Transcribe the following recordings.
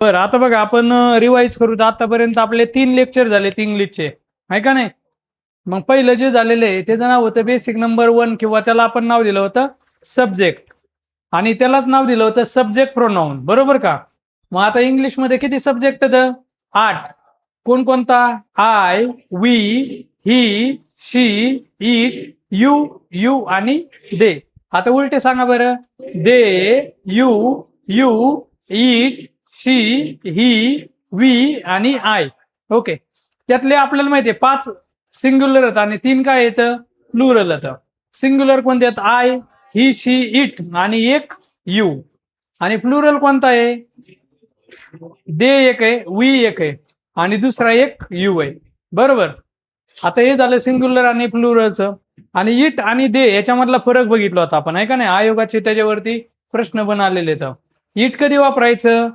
बरं आता बघा आपण रिवाइज करू. तर आतापर्यंत आपले 3 लेक्चर झालेत इंग्लिशचे, आहे का नाही? मग पहिलं जे झालेलं आहे त्याचं नाव होतं बेसिक नंबर 1 किंवा त्याला आपण नाव दिलं होतं सब्जेक्ट आणि त्यालाच नाव दिलं होतं सब्जेक्ट प्रोनाउन, बरोबर का? मग आता इंग्लिशमध्ये किती सब्जेक्ट होतं? 8. कोणकोणता? I, we, he, she, it, you आणि दे. आता उलटे सांगा बरं. They, you, it, she, he, we आणि आय. ओके, त्यातले आपल्याला माहिती आहे 5 सिंग्युलर आहेत आणि 3 काय येतं? प्लुरल येतं. सिंग्युलर कोणते आहेत? आय, ही, शी, इट आणि एक यू. आणि प्लुरल कोणता आहे? दे एक आहे, वी एक आहे आणि दुसरा एक यू आहे, बरोबर? आता हे झालं सिंग्युलर आणि प्लुरलचं. आणि इट आणि दे याच्यामधला फरक बघितला होता आपण, आहे का नाही? आयोगाचे त्याच्यावरती प्रश्न पण आलेले तर. इट कधी वापरायचं?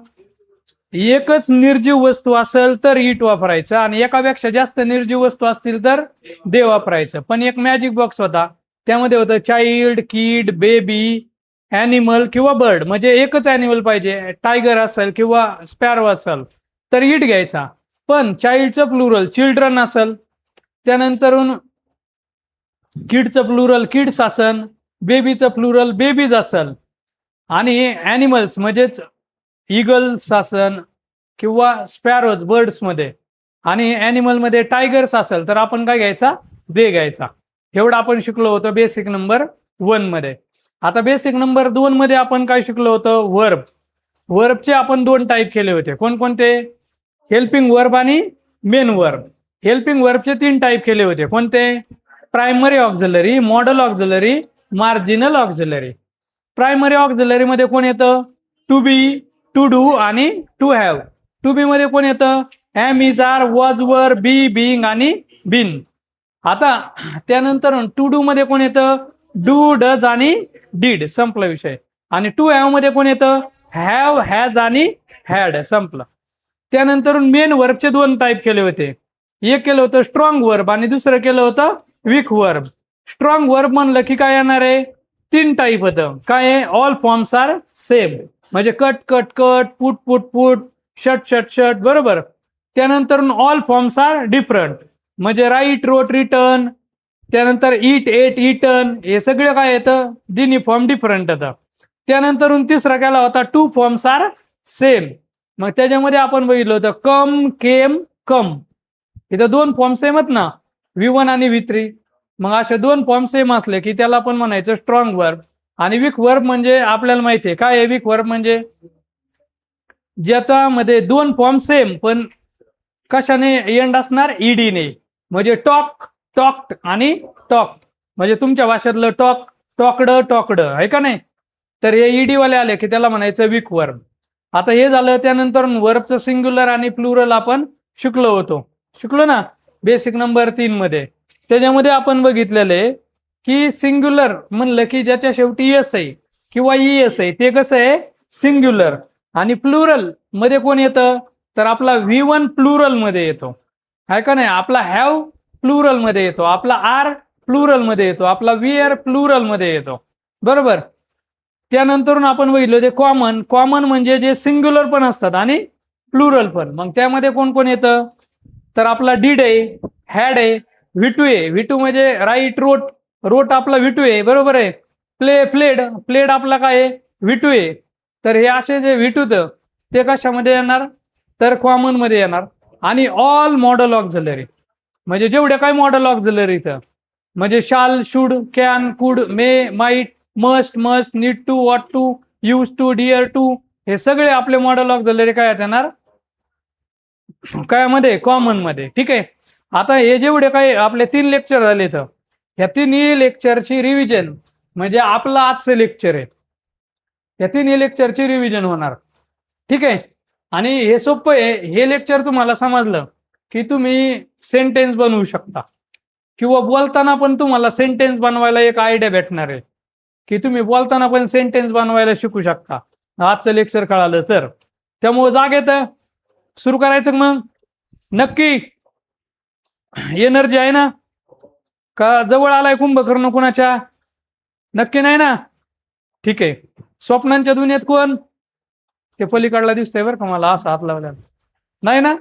एकच निर्जीव वस्तू असेल तर इट वापरायचं आणि एकापेक्षा जास्त निर्जीव वस्तू असतील तर दे वापरायचं. पण एक मॅजिक बॉक्स होता, त्यामध्ये होतं चाइल्ड, किड, बेबी, ॲनिमल किंवा बर्ड. म्हणजे एकच ॲनिमल पाहिजे, टायगर असेल किंवा स्पॅरो असेल तर इट घ्यायचा. पण चाइल्डचं प्लुरल चिल्ड्रन असेल, त्यानंतरून किडचं प्लुरल किड्स असेल, बेबीचं प्लुरल बेबीज असेल आणि ॲनिमल्स म्हणजेच ईगल्स असन किंवा स्पॅरोज बर्ड्समध्ये आणि ॲनिमलमध्ये टायगर्स असेल तर आपण काय घ्यायचा? दे घ्यायचा. एवढं आपण शिकलो होतो बेसिक नंबर 1 मध्ये. आता बेसिक नंबर 2 मध्ये आपण काय शिकलो होतो? वर्ब. वर्बचे आपण 2 टाईप केले होते. कोणकोणते? हेल्पिंग वर्ब आणि मेन वर्ब. हेल्पिंग वर्बचे 3 टाईप केले होते. कोणते? Primary auxiliary, modal auxiliary, marginal auxiliary. Primary auxiliary मध्ये कोण येतं? टू बी, टू डू आणि टू हॅव. टू बी मध्ये कोण येतं? एम, इज, आर, वॉज, वर, बी, बीइंग आणि बीन. आता त्यानंतर टू डू मध्ये कोण येतं? डू, डज आणि डीड. संपला विषय. आणि टू हॅव मध्ये कोण येतं? हॅव, हॅज आणि हॅड. संपलं. त्यानंतर मेन वर्बचे 2 टाईप केले होते. एक केलं होतं स्ट्रॉंग वर्ब आणि दुसरं केलं होतं वीक वर्ब. स्ट्रॉंग वर्ब म्हणलं की काय येणार आहे? 3 टाईप होतं. काय आहे? All forms are same. म्हणजे cut cut cut, put put put, shut shut shut, बरोबर? त्यानंतर ऑल फॉर्म्स आर डिफरंट. म्हणजे राईट, रोट, रिटर्न, त्यानंतर इट, एट, इटन, हे सगळं काय येतं? दिनी फॉर्म डिफरंट येतं. त्यानंतर तिसरा केला होता टू फॉर्म्स आर सेम. मग त्याच्यामध्ये आपण बघितलं होतं कम, केम, कम. इथं 2 फॉर्म सेम आहेत ना, V1 आणि V3. मग असे 2 फॉर्म सेम असले की त्याला आपण म्हणायचं स्ट्रॉंग वर्ब. आणि वीक वर्ब म्हणजे आपल्याला माहिती आहे काय आहे वीक वर्ब म्हणजे? ज्याच्यामध्ये 2 फॉर्म सेम पण कशाने एंड असणार? ईडीने. म्हणजे टॉक, टॉक्ड आणि टॉक. म्हणजे तुमच्या भाषेतलं टॉक, टॉकड, टॉकड, आहे का नाही? तर हे ईडी वाले आले की त्याला म्हणायचं वीक वर्ब. आता हे झालं. त्यानंतर वर्बचं सिंग्युलर आणि प्लुरल आपण शिकलो ना बेसिक नंबर 3 मध्ये. त्याच्यामध्ये आपण बघितलेले की सिंग्युलर म्हणलं की ज्याच्या शेवटी एस आहे किंवा ईएस आहे ते कसं आहे? सिंग्युलर. आणि प्लुरल मध्ये कोण येतं? तर आपला V1 प्लुरल मध्ये येतो, आहे का नाही? आपला हॅव प्लुरल मध्ये येतो, आपला आर प्लुरल मध्ये येतो, आपला वीआर प्लुरल मध्ये येतो, बरोबर? त्यानंतर आपण बघितलं ते कॉमन. कॉमन म्हणजे जे सिंग्युलर पण असतात आणि प्लुरल पण. मग त्यामध्ये कोण कोण येतं? तर आपला डीड आहे, हॅड आहे, व्ही2 आहे. व्ही2 म्हणजे राईट, रोट, रोट आपला व्ही2 आहे, बरोबर आहे? प्ले, प्लेड, प्लेड आपला काय आहे? व्ही2 आहे. तर हे असे जे व्ही2 ते कशामध्ये येणार? तर कॉमन मध्ये येणार. आणि ऑल मॉडल ऑक्झिलरी म्हणजे जेवढे काय मॉडल ऑक्झिलरी इथं म्हणजे शाल, should, can, could, may, might, must, need to, ought to, used to, dare to, हे सगळे आपले मॉडल ऑक्झिलरी काय येणार? काय मध्ये? कॉमन मध्ये. ठीक आहे. आता हे जेवढे काही आपले 3 लेक्चर झाले तर ह्या 3 लेक्चरची रिव्हिजन म्हणजे आपलं आजचं लेक्चर आहे. या 3 लेक्चरची रिव्हिजन होणार. ठीक आहे. आणि हे सोपं आहे. हे लेक्चर तुम्हाला समजलं की तुम्ही सेंटेन्स बनवू शकता किंवा बोलताना पण तुम्हाला सेंटेन्स बनवायला एक आयडिया भेटणार आहे की तुम्ही बोलताना पण सेंटेन्स बनवायला शिकू शकता आजचं लेक्चर कळालं तर. त्यामुळे जागेत सुरू करायचं मग. नक्की एनर्जी आहे ना? का जवळ आलाय कुंभकर्ण कुणाच्या? नक्की नाही ना? ठीक आहे. स्वप्नांच्या दुनियेत कोण? ते पलीकडला दिसतंय बरं का मला, असं हात लावल्याला नाही ना.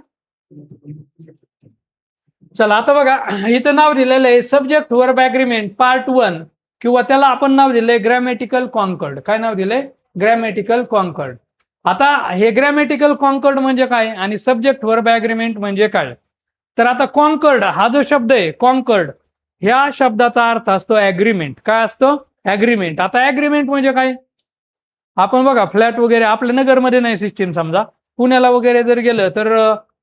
चला आता बघा, इथं नाव दिलेलं आहे सब्जेक्ट वर्ब ॲग्रीमेंट पार्ट 1, किंवा त्याला आपण नाव दिलंय ग्रॅमॅटिकल कॉन्कॉर्ड. काय नाव दिलंय? Grammatical concord. आता हे ग्रॅमॅटिकल कॉन्कॉर्ड म्हणजे काय आणि सब्जेक्ट वर्ब ॲग्रीमेंट म्हणजे काय? तर आता कॉन्कॉर्ड हा जो शब्द आहे कॉन्कॉर्ड, ह्या शब्दाचा अर्थ असतो ॲग्रीमेंट. काय असतो? ॲग्रीमेंट. आता ॲग्रीमेंट म्हणजे काय? आपण बघा फ्लॅट वगैरे आपल्या नगरमध्ये नाही सिस्टीम, समजा पुण्याला वगैरे जर गेलं तर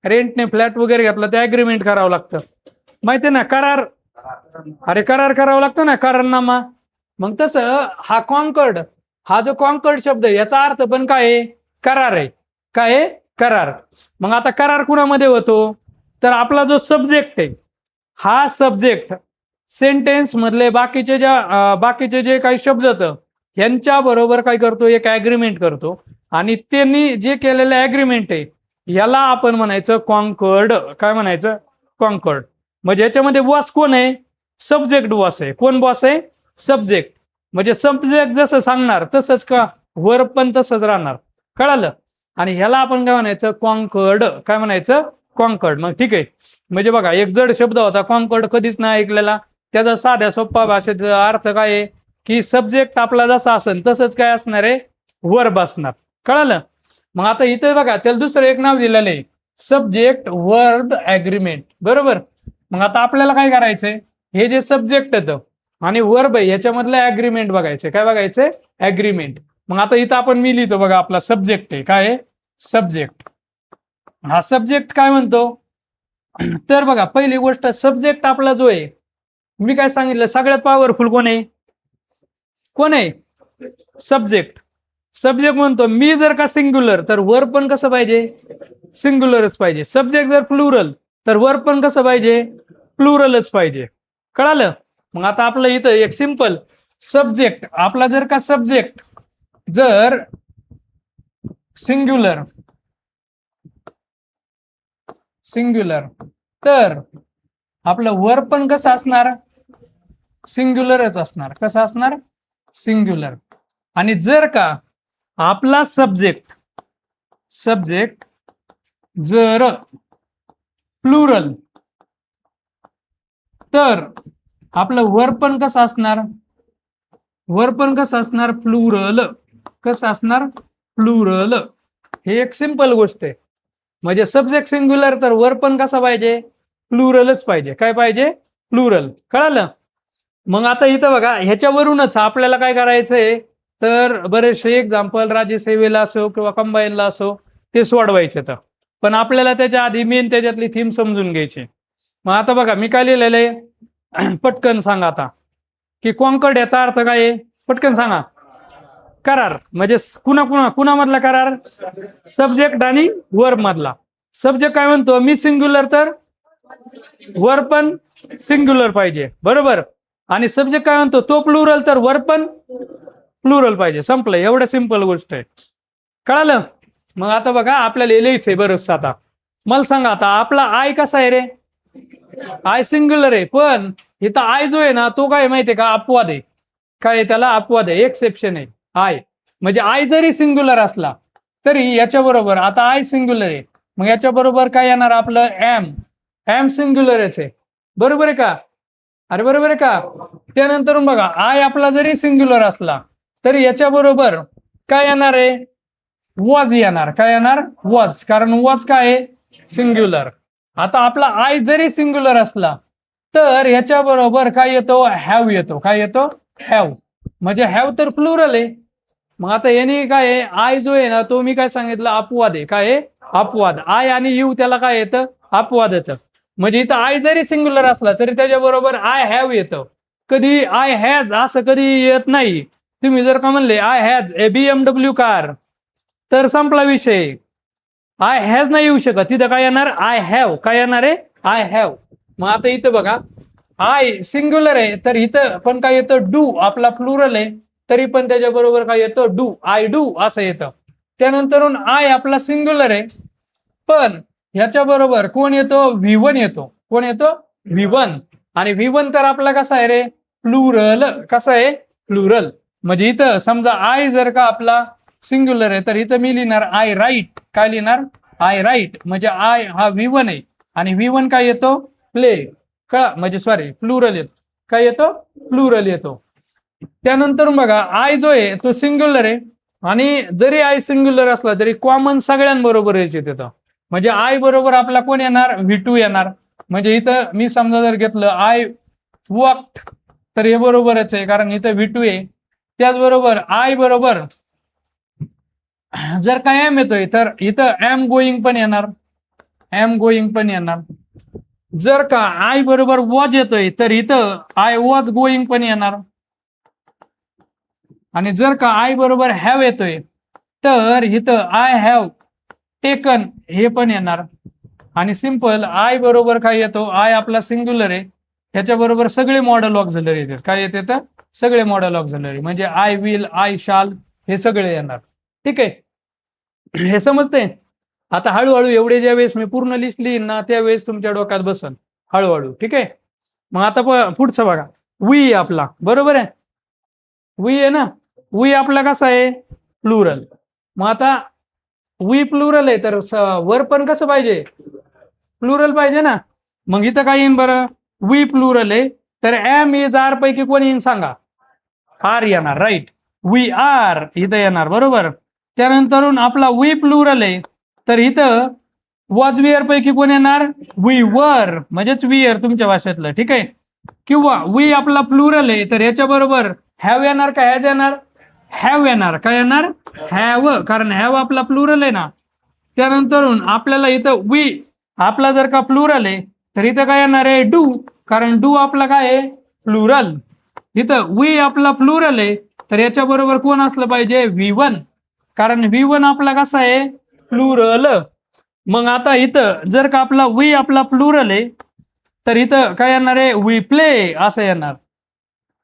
रेंटने फ्लॅट वगैरे घेतला ते ॲग्रीमेंट करावं लागतं, माहिती ना, करार. अरे करार करावं लागतं ना, करारनामा. मग तसं हा कॉन्कॉर्ड, हा जो कॉन्कॉर्ड शब्द आहे याचा अर्थ पण काय आहे? करार आहे. काय आहे? करार. मग आता करार कुणामध्ये होतो? तर आपला जो सब्जेक्ट आहे, हा सब्जेक्ट सेंटेन्स मधले बाकीचे जे काही शब्द होतं यांच्या बरोबर काय करतो? एक ॲग्रीमेंट करतो, आणि त्यांनी जे केलेलं ॲग्रीमेंट आहे याला आपण म्हणायचं कॉन्कॉर्ड. काय म्हणायचं? कॉन्कॉर्ड. म्हणजे याच्यामध्ये बॉस कोण आहे? सब्जेक्ट बॉस आहे. कोण बॉस आहे? सब्जेक्ट. म्हणजे सब्जेक्ट जसं सांगणार तसंच का वर्ब पण तसंच राहणार. कळालं? आणि ह्याला आपण काय म्हणायचं? कॉन्कॉर्ड. काय म्हणायचं? कॉन्कॉर्ड. मग ठीक आहे, म्हणजे बघा एक जड शब्द होता कॉन्कॉर्ड, कधीच नाही ऐकलेला. त्याचा साध्या सोप्पा भाषेत अर्थ काय आहे की सब्जेक्ट आपला जसा असेल तसंच काय असणार आहे? वर्ब असणार. कळालं? मग आता इथे बघा त्याला दुसरं एक नाव दिलेलं आहे सब्जेक्ट वर्ब ॲग्रीमेंट. बरोबर. मग आता आपल्याला काय करायचंय? हे जे सब्जेक्ट येतं आणि वर्ब आहे याच्यामधलं ॲग्रीमेंट बघायचं. काय बघायचंय? ॲग्रीमेंट. मग आता इथं आपण मी लिहितो बघा, आपला सब्जेक्ट आहे. काय आहे? सब्जेक्ट. हा सब्जेक्ट काय म्हणतो? तर बघा पहिली गोष्ट, सब्जेक्ट आपला जो आहे, मी काय सांगितलं सगळ्यात पॉवरफुल कोण आहे? कोण आहे? सब्जेक्ट. सब्जेक्ट म्हणतो मी जर का सिंग्युलर तर वर्ब पण कसं पाहिजे? सिंग्युलरच पाहिजे. सब्जेक्ट जर प्लुरल तर वर्ब पण कसं पाहिजे? प्लुरलच पाहिजे. कळालं? मग आता आपलं इथं एक सिंपल सब्जेक्ट, आपला जर का सब्जेक्ट जर सिंग्युलर तर आपलं वर्ब पण कसं असणार? सिंग्युलरच असणार. कसं असणार? सिंग्युलर. आणि जर का आपला सब्जेक्ट जर प्लुरल तर आपलं वर्ब पण कसं असणार? वर्ब पण कसं असणार? प्लुरल. कसं असणार? प्लुरल. हे एक सिंपल गोष्ट आहे. म्हणजे सब्जेक्ट सिंग्युलर तर वर्ब पण कसा पाहिजे? प्लुरलच पाहिजे. काय पाहिजे? प्लुरल. कळालं? मग आता इथं बघा ह्याच्यावरूनच आपल्याला काय करायचंय, तर बरेचसे एक्झाम्पल राज्यसेवेला असो किंवा कंबाईनला असो ते सोडवायचे. तर पण आपल्याला त्याच्या आधी मेन त्याच्यातली थीम समजून घ्यायची. मग आता बघा मी काय लिहिलेलं आहे, पटकन सांगा आता की कॉन्कॉर्ड याचा अर्थ काय आहे? पटकन सांगा. करार. म्हणजे कुणामधला करार? सब्जेक्ट आणि वर्ब मधला. सब्जेक्ट काय म्हणतो? मी सिंग्युलर तर वर्ब पण सिंग्युलर पाहिजे. बरोबर. आणि सब्जेक्ट काय म्हणतो? तो प्लुरल तर वर्ब पण प्लुरल पाहिजे. संपलं. एवढं सिंपल गोष्ट आहे. कळालं? मग आता बघा आपल्याला लिहायचंय बरंच. आता मला सांगा, आता आपला आय कसा आहे रे? आय सिंग्युलर आहे, पण इथं आय जो आहे ना तो काय माहितीये का? अपवाद आहे. काय त्याला? अपवाद आहे, एक्सेप्शन आहे आय. म्हणजे आय जरी सिंग्युलर असला तरी याच्या बरोबर, आता आय सिंग्युलर आहे मग याच्या बरोबर काय येणार आपलं? एम सिंग्युलरच आहे. बरोबर आहे का? अरे बरोबर आहे का? त्यानंतर बघा आय आपला जरी सिंग्युलर असला तरी याच्या बरोबर काय येणार आहे? वॉज येणार. काय येणार? वॉज. कारण वॉज काय आहे? सिंग्युलर. आता आपला आय जरी सिंग्युलर असला तर ह्याच्या बरोबर काय येतो? हॅव येतो. काय येतो? हॅव. म्हणजे हॅव तर प्लुरल आहे. मग आता याने काय आहे? आय जो आहे ना तो मी काय सांगितलं? अपवाद आहे. काय आहे? अपवाद. आय आणि यू त्याला काय येतं? अपवाद येतं. म्हणजे इथं आय जरी सिंग्युलर असला तरी त्याच्याबरोबर आय हॅव येतं. कधी आय हॅज असं कधी येत नाही. तुम्ही जर का म्हणले I has a BMW car तर संपला विषय. आय हॅज नाही येऊ शकत. तिथं काय येणार? I have. काय येणार आहे? I have. मग आता इथं बघा आय सिंग्युलर आहे तर इथं पण काय येतं? डू. आपला प्लुरल आहे तरी पण त्याच्याबरोबर काय येतं? डू. आय डू असं येतं. त्यानंतर आय आपला सिंग्युलर आहे पण ह्याच्या बरोबर कोण येतो? V1 येतो. कोण येतो? V1. आणि V1 तर आपला कसा आहे रे? प्लुरल. कसा आहे? प्लुरल. म्हणजे इथं समजा आय जर का आपला सिंग्युलर आहे तर इथं मी लिहिणार आय राईट. काय लिहिणार? I right. म्हणजे आय हा V1 आहे आणि V1 काय येतो? प्ले. का म्हणजे सॉरी प्लुरल येतो. काय येतो? प्लुरल येतो. त्यानंतर बघा आय जो आहे तो सिंग्युलर आहे आणि जरी आय सिंग्युलर असला तरी कॉमन सगळ्यांबरोबर यायचे तिथं. म्हणजे आय बरोबर आपला कोण येणार? V2 येणार. म्हणजे इथं मी समजा जर घेतलं आय वॉक्ड तर हे बरोबरच आहे कारण इथं V2 आहे. त्याचबरोबर आय बरोबर जर काय एम येतोय तर इथं एम गोईंग पण येणार. एम गोईंग पण येणार. जर का आय बरोबर वॉज येतोय तर इथं आय वॉज गोईंग पण येणार. आणि जर का आय बरोबर हॅव येतोय तर इथं आय हॅव टेकन हे पण येणार. आणि सिंपल आय बरोबर काय येतो? आय आपला सिंग्युलर आहे ह्याच्याबरोबर सगळे मॉडल ऑक्झिलरी येतात. काय येते तर सगळे मॉडल ऑक्झिलरी म्हणजे आय विल, आय शाल हे सगळे येणार. ठीक आहे, हे समजते. आता हळूहळू एवढे ज्या वेळेस मी पूर्ण लिस्ट लिहीन ना त्यावेळेस तुमच्या डोक्यात बसन हळूहळू. ठीक आहे, मग आता पुढचं बघा. वी आपला बरोबर आहे. वी आहे ना. वी आपला कसा आहे? प्लुरल. मग आता वी प्लुरल आहे तर वर पण कसं पाहिजे? प्लुरल पाहिजे ना. मग इथं काय येईन बरं? वी प्लुरल आहे तर एम इज आर पैकी कोण येईन सांगा? आर येणार. राईट. वी आर इथं येणार बरोबर. त्यानंतर आपला वी प्लुरल आहे तर इथं वॉज विअर पैकी कोण येणार? वी वर म्हणजेच विअर तुमच्या भाषेतलं. ठीक आहे, किंवा वी आपला प्लुरल आहे तर याच्या बरोबर हॅव येणार का हॅज येणार? हॅव येणार. काय येणार? हॅव, कारण हॅव आपला प्लुरल आहे ना. त्यानंतर आपल्याला इथं वी आपला जर का प्लुरल आहे तर इथं काय येणार आहे? डू, कारण डू आपला काय आहे? प्लुरल. इथं वी आपला प्लुरल आहे तर याच्या बरोबर कोण असलं पाहिजे? V1, कारण V1 आपला कसा आहे? प्लुरल. मग आता इथं जर का आपला वी आपला प्लुरल आहे तर इथं काय येणार आहे? वी प्ले असं येणार,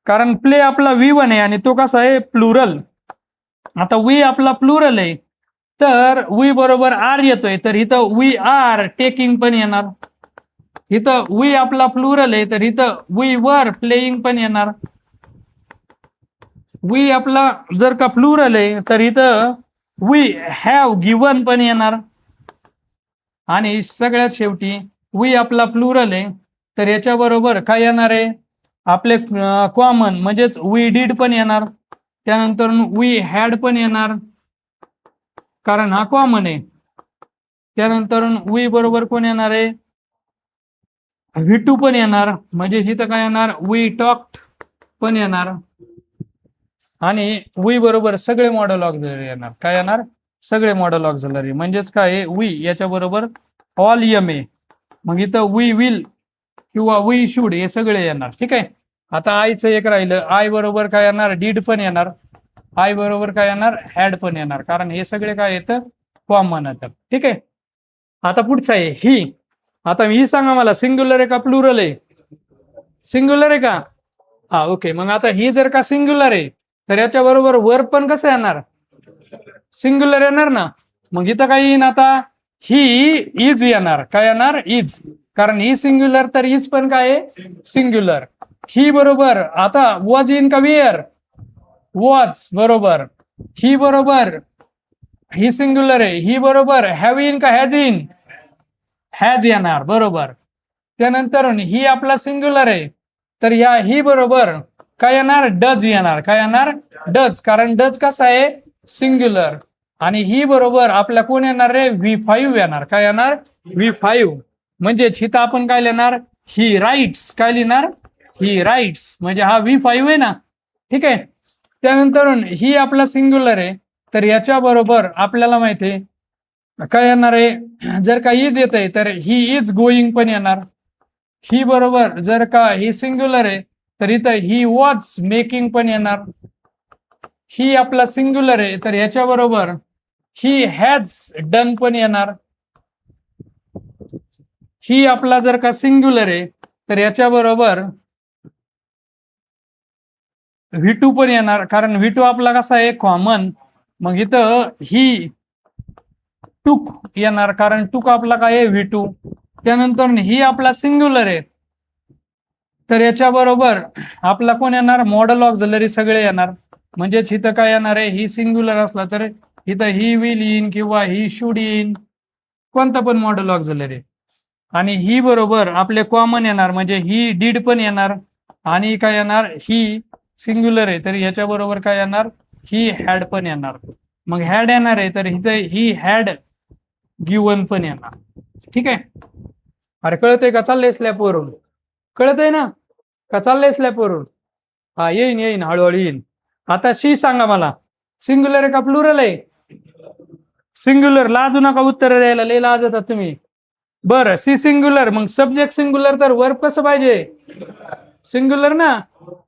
कारण प्ले आपला V1 आहे आणि तो कसा आहे? प्लुरल. आता वी आपला प्लुरल आहे तर वी बरोबर आर येतोय तर इथं वी आर टेकिंग पण येणार. इथं वी आपला प्लुरल आहे तर इथं वी वर प्लेइंग पण येणार. वी आपला जर का प्लुरल आहे तर इथं वी हॅव गिवन पण येणार. आणि सगळ्यात शेवटी वी आपला प्लुरल आहे तर याच्या बरोबर काय येणार आहे? आपले कॉमन म्हणजेच वी डीड पण येणार. त्यानंतर वी हॅड पण येणार कारण हा कॉमन आहे. त्यानंतर वी बरोबर कोण येणार आहे? V2 पण येणार. म्हणजे इथं काय येणार? वी टॉक्ड पण येणार. आणि वी बरोबर सगळे मॉडल ऑक्झिलरी येणार. काय येणार? सगळे मॉडल ऑक्झिलरी. म्हणजेच काय? वी याच्या बरोबर ऑल एम ए. मग इथं वी विल किंवा वी शुड हे सगळे येणार. ठीक आहे, आता आयचं एक राहिलं. आय बरोबर काय येणार? डीड पण येणार. आय बरोबर काय येणार? हॅड पण येणार, कारण हे सगळे काय येतं? कॉमन येतात. ठीक आहे, आता पुढचं आहे ही. आता ही सांगा मला, सिंग्युलर आहे का प्लुरल आहे? सिंग्युलर आहे का? हा, ओके. मग आता ही जर का सिंग्युलर आहे तर याच्या बरोबर वर पण कसं येणार? सिंग्युलर येणार ना. मग इथं काय येईन? आता ही इज येणार. काय येणार? इज, कारण ही सिंग्युलर तर इज पण काय आहे? सिंग्युलर. ही बरोबर आता वॉज इन का वेअर? वॉज बरोबर. ही बरोबर ही सिंग्युलर आहे. ही बरोबर हॅव इन का हॅज इन? हॅज येणार बरोबर. त्यानंतर ही आपला सिंग्युलर आहे तर या ही बरोबर काय येणार? डज येणार. काय येणार? डज, कारण डज कसा आहे? सिंग्युलर. आणि ही बरोबर आपल्या कोण येणार रे? V5 येणार. काय येणार? V5. म्हणजे इथं आपण काय लिहिणार? ही राईट्स. काय लिहिणार? ही राईट्स, म्हणजे हा V5 आहे ना. ठीक आहे, त्यानंतर ही आपला सिंग्युलर आहे तर याच्या बरोबर आपल्याला माहिती आहे काय येणार आहे? जर का इज येत आहे तर ही इज गोईंग पण येणार. ही बरोबर जर का ही सिंग्युलर आहे तर इथं ही वॉज मेकिंग पण येणार. ही आपला सिंग्युलर आहे तर याच्या बरोबर ही हॅज डन पण येणार. ही आपला जर का सिंग्युलर आहे तर याच्या बरोबर V2 पण येणार, कारण V2 आपला कसा आहे? कॉमन. मग इथं ही टूक येणार, कारण टूक आपला काय आहे? V2. त्यानंतर ही आपला सिंग्युलर आहे तर याच्या बरोबर आपला कोण येणार? मॉडल ऑक्झिलरी सगळे येणार. म्हणजेच इथं काय येणार आहे? ही सिंग्युलर असला तर इथं ही विल येईन किंवा ही शुड येईन, कोणता पण मॉडेल ऑक्झिलरी. आणि ही बरोबर आपले कॉमन येणार, म्हणजे ही डीड पण येणार आणि काय येणार, ही सिंग्युलर आहे तर याच्या बरोबर काय येणार, ही हॅड पण येणार. मग हॅड येणार आहे तर इथं ही हॅड गिवन पण येणार. ठीक आहे. अरे कळतंय का, चाललंय स्लॅबवरून, कळतंय ना का, चाललंय स्लॅबवरून. हा येईन येईन हळूहळू येईन. आता शी सांगा मला, सिंग्युलर आहे का प्लुरल आहे. सिंग्युलर, लाजू नका उत्तर द्यायला, लय लाजतात तुम्ही. बरं सी सिंग्युलर, मग सब्जेक्ट सिंग्युलर तर वर्ब कसं पाहिजे, सिंग्युलर ना.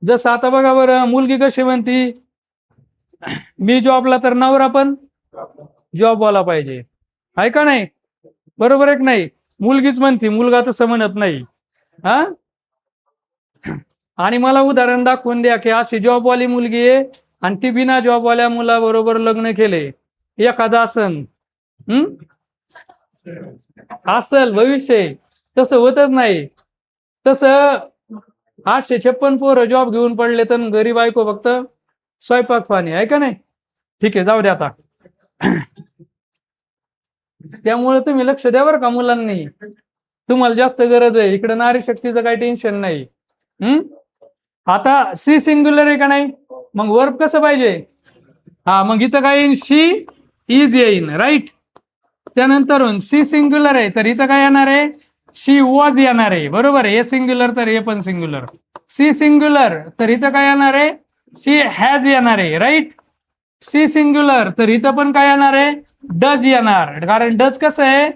जसं आता बघा बरं, मुलगी कशी म्हणती, मी जॉबला, तर नवरा पण जॉबवाला पाहिजे, आहे का नाही, बरोबर आहे की नाही. मुलगीच म्हणती, मुलगा तसं म्हणत नाही. हा, आणि मला उदाहरण दाखवून द्या की अशी जॉबवाली मुलगी आहे आणि ती बिना जॉबवाल्या मुलाबरोबर लग्न केले, एखादा असन असल भविष्य, तसं होतच नाही. तसं 856 पोरं जॉब घेऊन पडले तर गरीब बायको फक्त स्वयंपाक पाणी, आहे का नाही. ठीक आहे, जाऊ द्या आता. त्यामुळे तुम्ही लक्ष द्या बरं का मुलांनी, तुम्हाला जास्त गरज आहे इकडे, नारी शक्तीचं काही टेन्शन नाही. आता सी सिंग्युलर आहे का नाही, मग वर्ब कसं पाहिजे. हा, मग इथं काय येईन, शी इज येईन, राईट. त्यानंतर सी सिंग्युलर आहे तर इथं काय येणार आहे, शी वॉज येणार आहे, बरोबर आहे. हे सिंग्युलर तर हे पण सिंग्युलर. सी सिंग्युलर तर इथं काय येणार आहे, शी हॅज येणार आहे, राईट. सी सिंग्युलर तर इथं पण काय येणार आहे, डज येणार, कारण डज कसं आहे,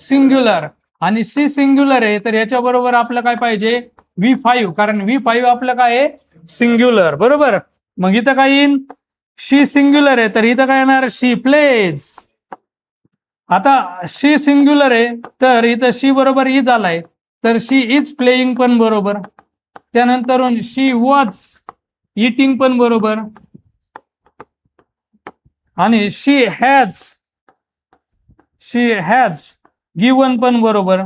सिंग्युलर. आणि सी सिंग्युलर आहे तर याच्या बरोबर आपलं काय पाहिजे, V5, कारण V5 आपलं काय आहे, सिंग्युलर, बरोबर. मग इथं काय येईन, शी सिंग्युलर आहे तर इथं काय येणार, शी प्लेज. आता शी सिंग्युलर आहे तर इथं शी बरोबर इज आलाय तर शी इज प्लेइंग पण बरोबर. त्यानंतर शी वॉज इटिंग पण बरोबर, आणि शी हॅज गिवन पण बरोबर.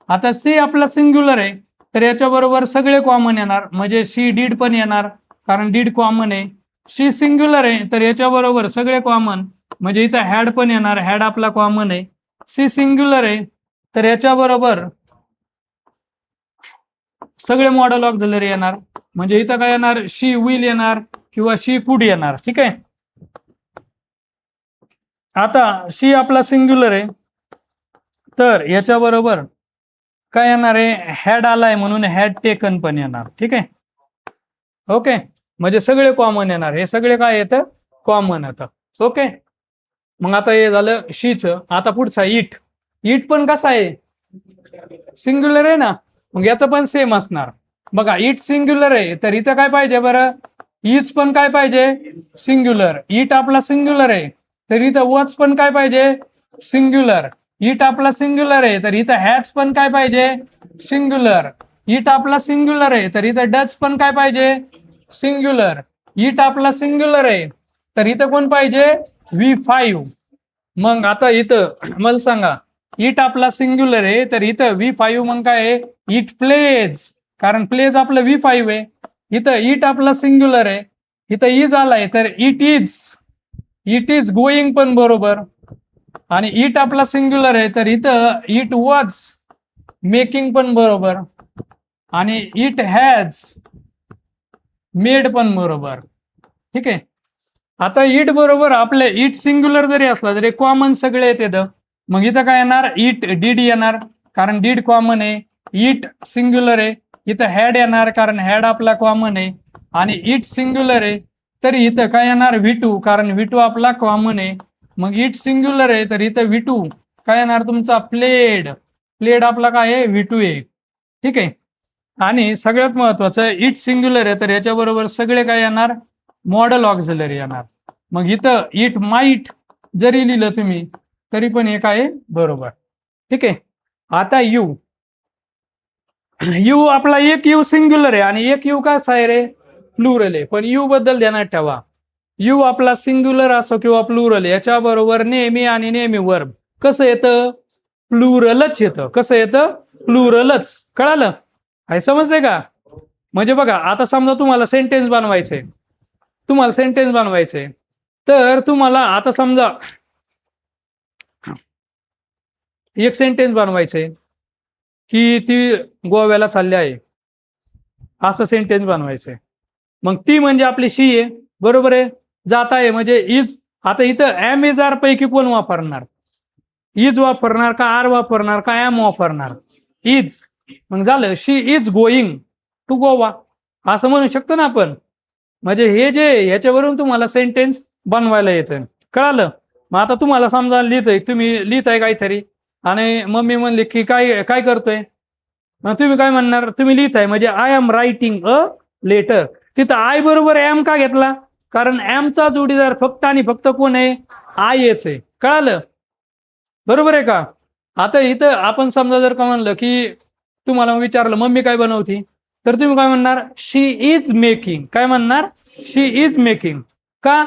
आता सी आपला सिंग्युलर आहे तर याच्या बरोबर सगळे कॉमन येणार, म्हणजे शी डीड पण येणार कारण डीड कॉमन आहे. शी सिंग्युलर आहे तर याच्या बरोबर सगळे कॉमन, म्हणजे इथं हॅड पण येणार, हॅड आपला कॉमन आहे. सी सिंग्युलर आहे तर याच्या बरोबर सगळे मॉडेल ऑक्झिलरी येणार, म्हणजे इथं काय येणार, शी विल येणार किंवा शी कुड येणार. ठीक आहे. आता शी आपला सिंग्युलर आहे तर याच्या बरोबर काय येणार आहे, हॅड आलाय म्हणून हॅड टेकन पण येणार. ठीक आहे, ओके. म्हणजे सगळे कॉमन येणार, हे सगळे काय येतं, कॉमन येतं. ओके. मग आता हे झालं शीच. आता पुढचा इट. इट पण कसा आहे, सिंग्युलर आहे ना, मग याचं पण सेम असणार. बघा इट सिंग्युलर आहे तर इथं काय पाहिजे बरं, इज पण काय पाहिजे, सिंग्युलर. इट आपला सिंग्युलर आहे तर इथं वॉच पण काय पाहिजे, सिंग्युलर. इट आपला सिंग्युलर आहे तर इथं हॅज पण काय पाहिजे, सिंग्युलर. इट आपला सिंग्युलर आहे तर इथं डच पण काय पाहिजे, सिंग्युलर. इट आपला सिंग्युलर आहे तर इथं कोण पाहिजे, V5. मग आता इथं मला सांगा, इट आपला सिंग्युलर आहे तर इथं V5 मग काय आहे, इट प्लेज, कारण प्लेज आपलं V5 आहे. इथं इट आपला सिंग्युलर आहे, इथं इज आलाय तर इट इज गोईंग पण बरोबर. आणि इट आपला सिंग्युलर आहे तर इथं इट वॉज मेकिंग पण बरोबर. आणि इट हॅज मेड पण बरोबर. ठीक आहे. आता इट बरोबर आपले इट सिंग्युलर जरी असला तरी कॉमन सगळे येते. मग इथं काय येणार, इट डीड येणार कारण डीड कॉमन आहे. इट सिंग्युलर आहे, इथं हॅड येणार कारण हॅड आपला कॉमन आहे. आणि इट सिंग्युलर आहे तरी इथं काय येणार, V2, कारण V2 आपला कॉमन आहे. मग इट सिंग्युलर आहे तर इथं V2 काय येणार तुमचा, प्लेड आपला काय आहे, V2 आहे. ठीक आहे. आणि सगळ्यात महत्वाचं इट सिंग्युलर आहे तर याच्या बरोबर सगळे काय येणार, मॉडेल ऑक्झिलरी येणार. मग इथं इट माईट जरी लिहिलं तुम्ही तरी पण हे काय बरोबर. ठीक आहे. आता यू आपला एक यू सिंग्युलर आहे आणि एक यू कसा आहे रे, प्लुरल आहे. पण यू बद्दल ध्यानात ठेवा, यू आपला सिंग्युलर असो किंवा प्लुरल, याच्या बरोबर नेहमी आणि नेहमी वर्ब कसं येतं, प्लुरलच येतं. कसं येतं, प्लुरलच. कळालं, हे समजतंय का. म्हणजे बघा आता समजा तुम्हाला सेंटेन्स बनवायचंय, तर तुम्हाला आता समजा एक सेंटेन्स बनवायचंय की ती गोव्याला चालली आहे, असं सेंटेन्स बनवायचंय. मग ती म्हणजे आपली शी आहे, बरोबर आहे. जात आहे म्हणजे इज. आता इथं एम इज आर पैकी कोण वापरणार? इज वापरणार का आर वापरणार का एम वापरणार? इज. मग झालं शी इज गोईंग टू गोवा, असं म्हणू शकतो ना आपण. म्हणजे हे जे ह्याच्यावरून तुम्हाला सेंटेन्स बनवायला येतं, कळालं. मग आता तुम्हाला समजा लिहितंय, तुम्ही लिहिताय काहीतरी आणि मम्मी म्हणली की काय काय करतोय, मग तुम्ही काय म्हणणार? तुम्ही लिहिताय म्हणजे I am writing a letter. तिथं आय बरोबर एम का घेतला? कारण एमचा जोडीदार फक्त आणि फक्त कोण आहे? आय येच आहे, कळालं. बरोबर आहे का? आता इथं आपण समजा जर का म्हणलं की तुम्हाला विचारलं मम्मी काय बनवती, तर तुम्ही काय म्हणणार? शी इज मेकिंग. काय म्हणणार? शी इज मेकिंग. का?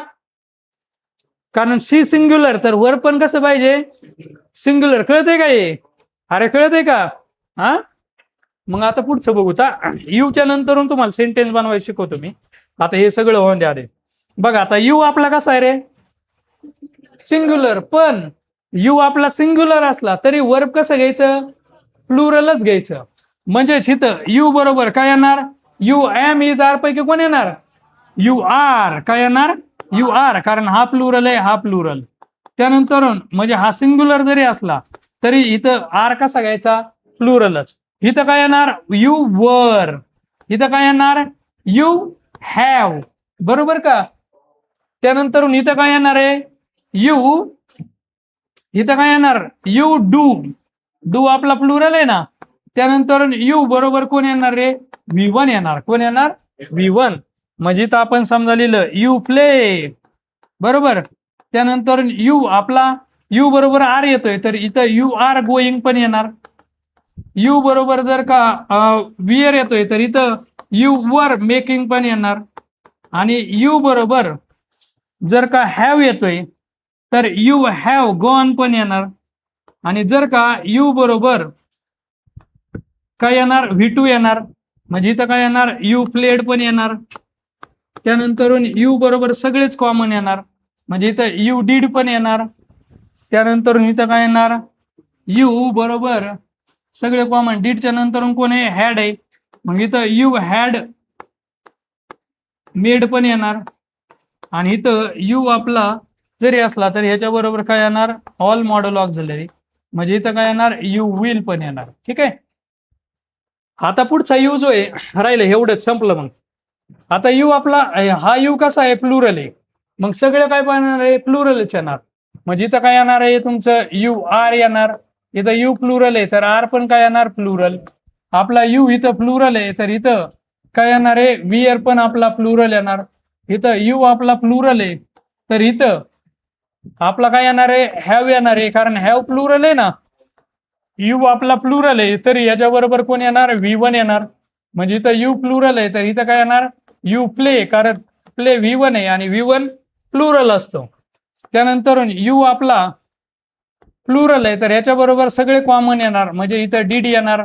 कारण शी सिंग्युलर, तर वर पण कसं पाहिजे? सिंग्युलर. कळतंय का हे? अरे कळतंय का? हा, मग आता पुढचं बघू. यूच्या नंतरून तुम्हाला सेंटेन्स बनवायला शिकवतो मी. आता हे सगळं होऊन द्या. बघा आता यू आपला कसा आहे रे? सिंग्युलर. पण यू आपला सिंग्युलर असला तरी वर्ब कसं घ्यायचं? प्लुरलच घ्यायचं. म्हणजे इथं यू बरोबर काय येणार? यू एम इज आर पैकी कोण येणार? You are. काय येणार? You are. कारण हा प्लुरल आहे, हा प्लुरल. त्यानंतर म्हणजे हा सिंग्युलर जरी असला तरी इथं आर कसा घ्यायचा? प्लुरलच. इथं काय येणार? You were. इथं काय येणार? You have. बरोबर का? त्यानंतर इथं काय येणार आहे? यू. इथं काय येणार? You do. डू आपला प्लुरल आहे ना. त्यानंतर यू बरोबर कोण येणार रे? V1 येणार. कोण येणार? V1. म्हणजे इथं आपण समजा लिहिलं यू प्ले, बरोबर. त्यानंतर यू आपला यू बरोबर आर येतोय, तर इथं यू आर गोईंग पण येणार. यू बरोबर जर का वियर येतोय तर इथं यू वर मेकिंग पण येणार. आणि यू बरोबर जर का हॅव येतोय तर यू हॅव गॉन पण येणार. आणि जर का यू बरोबर काय येणार? V2 येणार. म्हणजे इथं काय येणार? यू प्लेड पण येणार. त्यानंतर यू बरोबर सगळेच कॉमन येणार. म्हणजे इथं यू डीड पण येणार. त्यानंतर इथं काय येणार? यू बरोबर सगळे कॉमन. डीडच्या नंतर कोण आहे? हॅड आहे. मग इथं यू हॅड मेड पण येणार. आणि इथं यू आपला जरी असला तर ह्याच्या बरोबर काय येणार? All modal auxiliary. म्हणजे इथं काय येणार? यू विल पण येणार. ठीक आहे. आता पुढचा यू जो आहे राहिलं एवढंच, संपलं. मग आता यू आपला हा यू कसा आहे? प्लुरल आहे. मग सगळं काय पाहणार आहे? प्लुरलच येणार. म्हणजे इथं काय येणार आहे? तुमचं यू आर येणार. इथं यू प्लुरल आहे तर आर पण काय येणार? प्लुरल. आपला यू इथं प्लुरल आहे तर इथं काय येणार आहे? वियर पण आपला प्लुरल येणार. इथं यू आपला प्लुरल आहे तर इथं आपला काय येणार आहे? हॅव येणार आहे. कारण हॅव प्लुरल आहे ना. यू आपला प्लुरल आहे तर याच्या बरोबर कोण येणार? V1 येणार. म्हणजे इथं यू प्लुरल आहे तर इथं काय येणार? You play. कारण प्ले V1 आहे आणि V1 प्लुरल असतो. त्यानंतर यू आपला प्लुरल आहे तर याच्या बरोबर सगळे कॉमन येणार. म्हणजे इथं डीड येणार.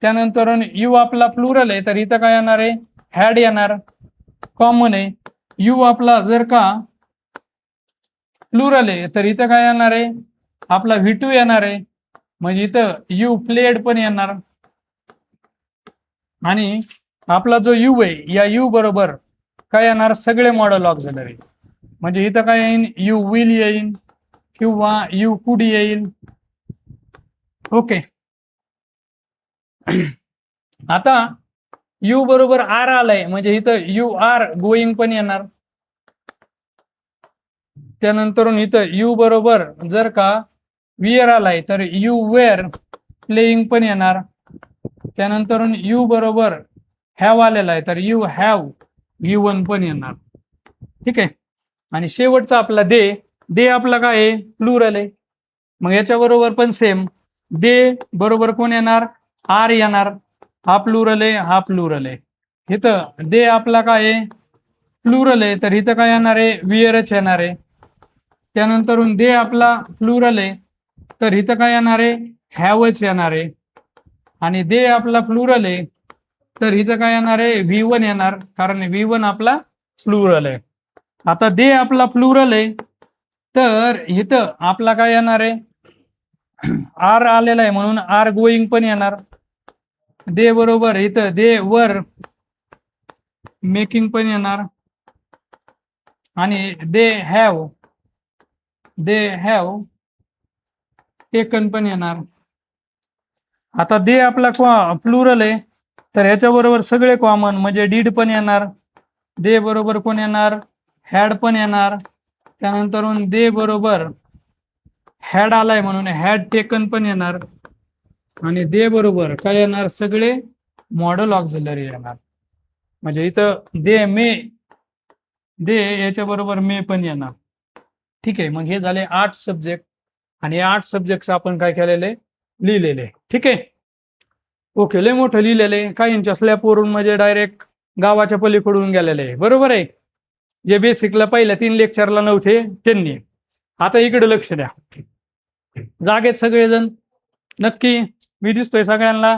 त्यानंतर यू आपला प्लुरल आहे तर इथं काय येणार आहे? हॅड येणार. कॉमन आहे. यू आपला जर का प्लुरल आहे तर इथं काय येणार आहे? आपला V2 येणार आहे. म्हणजे इथं यू प्लेड पण येणार. आणि आपला जो यू आहे या यू बरोबर काय येणार? सगळे मॉडल ऑक्झिलरी. म्हणजे इथं काय येईल? यू विल येईल किंवा यू कुड येईल. ओके. आता यू बरोबर आर आलाय म्हणजे इथं यू आर गोईंग पण येणार. त्यानंतर इथं यू बरोबर जर का वियर आलाय तर यू वेअर प्लेइंग पण येणार. त्यानंतर यू बरोबर हॅव आलेला आहे तर यू हॅव गिवन पण येणार. ठीक आहे. आणि शेवटचा आपला दे. दे आपला काय आहे? प्लुरल आहे. मग याच्या बरोबर पण सेम. दे बरोबर कोण येणार? आर येणार. हा प्लुरल आहे, हा प्लुरल आहे. इथं दे आपला काय आहे? प्लुरल आहे तर इथं काय येणार आहे? वियरच येणार आहे. त्यानंतर दे आपला प्लुरल आहे तर इथं काय येणार आहे? हॅवच येणार आहे. आणि दे आपला प्लुरल आहे तर इथं काय येणार आहे? V1 येणार. कारण V1 आपला प्लुरल आहे. आता दे आपला प्लुरल आहे, तर इथं आपला काय येणार आहे, आर आलेला आहे म्हणून आर गोईंग पण येणार. दे बरोबर इथं दे वर मेकिंग पण येणार आणि दे हॅव टेकन पण येणार. आता दे आपला प्लुरल आहे, तर ह्याच्याबरोबर सगळे कॉमन म्हणजे डीड पण येणार. दे बरोबर कोण येणार, हॅड पण येणार. त्यानंतर दे बरोबर हॅड आलाय म्हणून हॅड टेकन पण येणार. आणि दे बरोबर काय येणार, सगळे मॉडल ऑक्झिलरी येणार. म्हणजे इथं दे याच्या बरोबर मे पण येणार. ठीक आहे, मग हे झाले 8 सब्जेक्ट आणि 8 सब्जेक्ट आपण काय केलेले, लिहिलेले. ठीक आहे, ओके. लय मोठं लिहिलेले, काहींच्या स्लॅबवरून म्हणजे डायरेक्ट गावाच्या पलीकडून गेलेले, बरोबर आहे. जे बेसिकला पहिल्या 3 लेक्चरला नव्हते त्यांनी. आता इकडे लक्ष द्या, जागेत सगळेजण नक्की. मी दिसतोय सगळ्यांना,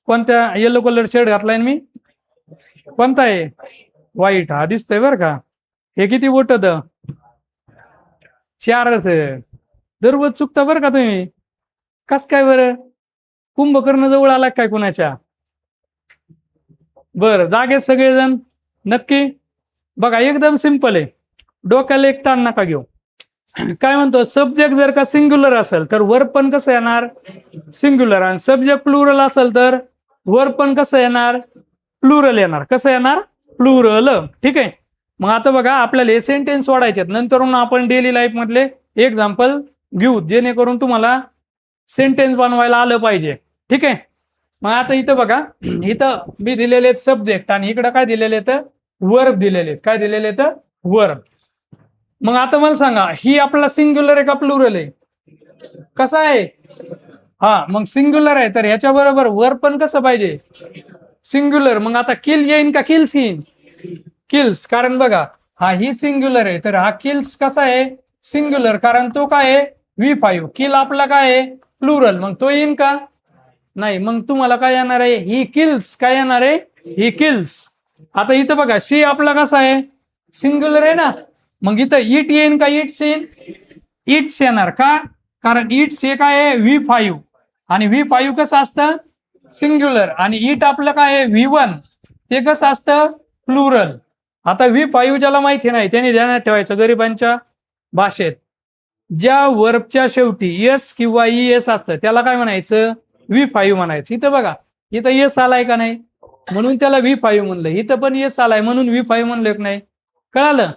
कोणत्या येलो कलर शर्ट घातलाय मी, कोणता आहे, व्हाईट. हा दिसतोय बरं का. हे किती बोटत, 4. दररोज चुकता बरं का तुम्ही, कस काय बरं, कुंभकर्ण जवळ आला काय कुणाच्या. बरं, जागेत सगळेजण नक्की. बघा एकदम सिंपल आहे, डोक्याला एक ताण नका घेऊ. काय म्हणतो, सब्जेक्ट जर का सिंग्युलर असेल तर वर्ब पण कसं येणार, सिंग्युलर. आणि सब्जेक्ट प्लुरल असेल तर वर्ब पण कसं येणार, प्लुरल येणार. कसं येणार, प्लुरल. ठीक आहे, मग आता बघा आपल्याला हे सेंटेन्स वाढायचे, नंतर आपण डेली लाईफ मधले एक्झाम्पल घेऊ, जेणेकरून तुम्हाला सेंटेन्स बनवायला आलं पाहिजे. ठीक आहे, मग आता इथं बघा, इथं मी दिलेले सब्जेक्ट आणि इकडं काय दिलेले तर वर्ब दिलेले. काय दिलेले तर वर्ब. मग आता मला सांगा, ही आपला सिंग्युलर आहे का प्लुरल आहे, कसा आहे. हा, मग सिंग्युलर आहे तर ह्याच्या बरोबर वर्ब पण कसं पाहिजे, सिंग्युलर. मग आता किल येईन का किल्स येईन, किल्स. कारण बघा हा ही सिंग्युलर आहे तर हा किल्स कसा आहे, सिंग्युलर. कारण तो काय आहे, V5. किल आपला काय आहे, प्लुरल. मग तो येईन का, नाही. मग तुम्हाला काय येणार आहे, ही किल्स. काय येणार आहे, ही किल्स. आता इथं बघा शी आपला कसा आहे, सिंग्युलर आहे ना. मग इथं इट येईन का इट्स येईन, इट्स येणार. का, कारण इट्स हे काय आहे, V5 आणि V5 कसं असतं, सिंग्युलर. आणि इट आपलं काय आहे, V1, ते कसं असतं, प्लुरल. आता V5 ज्याला माहिती नाही त्यांनी ध्यानात ठेवायचं, गरिबांच्या भाषेत ज्या वर्बच्या शेवटी एस किंवा ES असतं त्याला काय म्हणायचं, V5 म्हणायचं. इथं बघा, इथं एस आलाय का नाही म्हणून त्याला V5 म्हणलं, इथं पण एस आलाय म्हणून V5 म्हणलं की नाही, कळालं.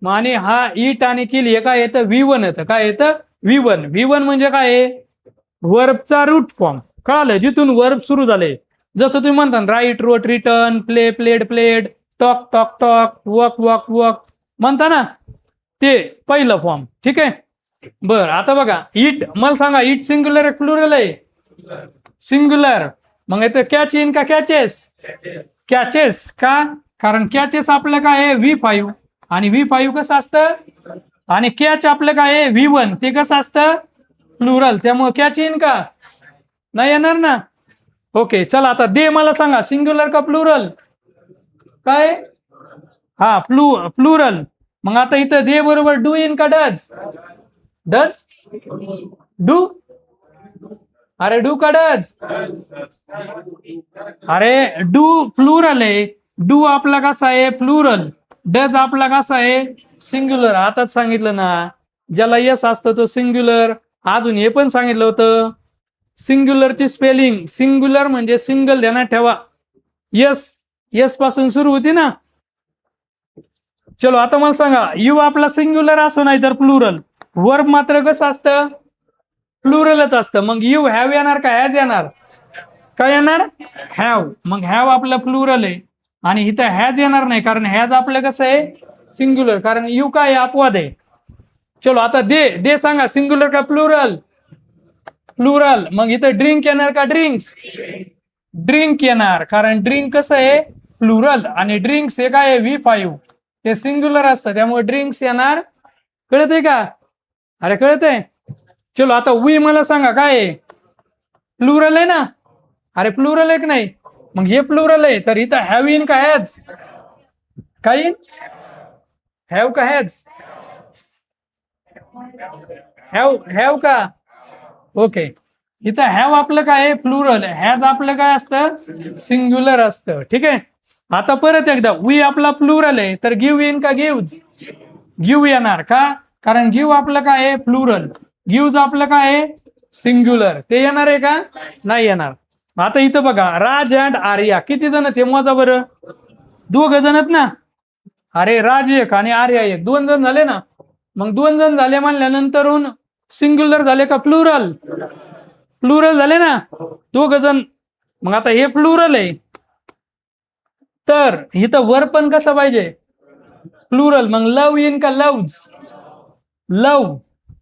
मग आणि हा इट आणि किल हे काय येतं, V1 येतं. काय येतं, V1 म्हणजे काय आहे, वर्बचा रूट फॉर्म. कळालं, जिथून वर्ब सुरू झाले. जसं तुम्ही म्हणता write wrote written, play played played, talk talk talk, walk walk walk म्हणता ना, ते पहिलं फॉर्म. ठीक आहे, बर. आता बघा इट, मला सांगा इट सिंग्युलर आहे प्लुरल आहे, सिंग्युलर. मग इथं कॅच येईन का कॅचेस, कॅचेस. का, कारण कॅचेस आपलं काय आहे, V5 आणि V5 कसं असतं, आणि कॅच आपलं काय आहे, V1, ते कसं असतं, प्लुरल. त्यामुळे कॅच येईन का, नाही येणार ना. ओके, चला आता दे मला सांगा, सिंग्युलर का प्लुरल, काय, हा प्लुरल. मग आता इथं दे बरोबर डू येईन का डज, डज, डू. अरे डू का डज, अरे डू प्लुरल आहे. डू आपला कसा आहे, प्लुरल. डज आपला कसा आहे, सिंग्युलर. आताच सांगितलं ना, ज्याला यस असतं तो सिंग्युलर. अजून हे पण सांगितलं होतं, सिंग्युलरची स्पेलिंग, सिंग्युलर म्हणजे सिंगल, ध्यानात ठेवा. यस पासून सुरू होती ना. चलो आता मला सांगा, यू आपला सिंग्युलर असो नाही तर प्लुरल. वर्ब मात्र कसं असतं, प्लुरलच असतं. मग यू हॅव येणार का हॅज येणार, काय येणार, हॅव. मग हॅव आपलं प्लुरल आहे आणि इथं हॅज येणार नाही, कारण हॅज आपलं कसं आहे, सिंग्युलर. कारण यू काय अपवाद आहे. चलो आता दे सांगा, सिंग्युलर का प्लुरल, प्लुरल. मग इथं ड्रिंक येणार का ड्रिंक्स, ड्रिंक येणार. कारण ड्रिंक कसं आहे, प्लुरल. आणि ड्रिंक्स हे काय आहे, V5, ते सिंग्युलर असतं. त्यामुळे ड्रिंक्स येणार. कळतंय का, अरे कळतंय. चलो आता वी मला सांगा काय आहे, प्लुरल आहे ना. अरे प्लुरल आहे की नाही, मग हे प्लुरल आहे तर इथं हॅव इन का हॅज, काय हॅव का हॅज? हॅव का? ओके. इथं हॅव आपलं काय आहे? प्लुरल. हॅज आपलं काय असतं? सिंग्युलर असतं. ठीक आहे. आता परत एकदा वी आपला प्लुरल आहे, तर गिव्ह येईन का गिव्ज? गिव्ह येणार का? कारण गिव्ह आपलं काय आहे? प्लुरल. गिव्ज आपलं काय आहे? सिंग्युलर. ते येणार आहे का? नाही येणार. आता इथं बघा, राज अँड आर्या किती जण ते मोजा बरं. 2 जण आहेत ना. अरे राज एक आणि आर्या एक, 2 जण झाले ना. मग 2 जण झाले म्हणल्यानंतरून सिंग्युलर झाले का प्लुरल? प्लुरल झाले ना. 2 जण. मग आता हे प्लुरल आहे, तर इथं वर पण कसं पाहिजे? प्लुरल. मग लव येईन का लव्ज? लव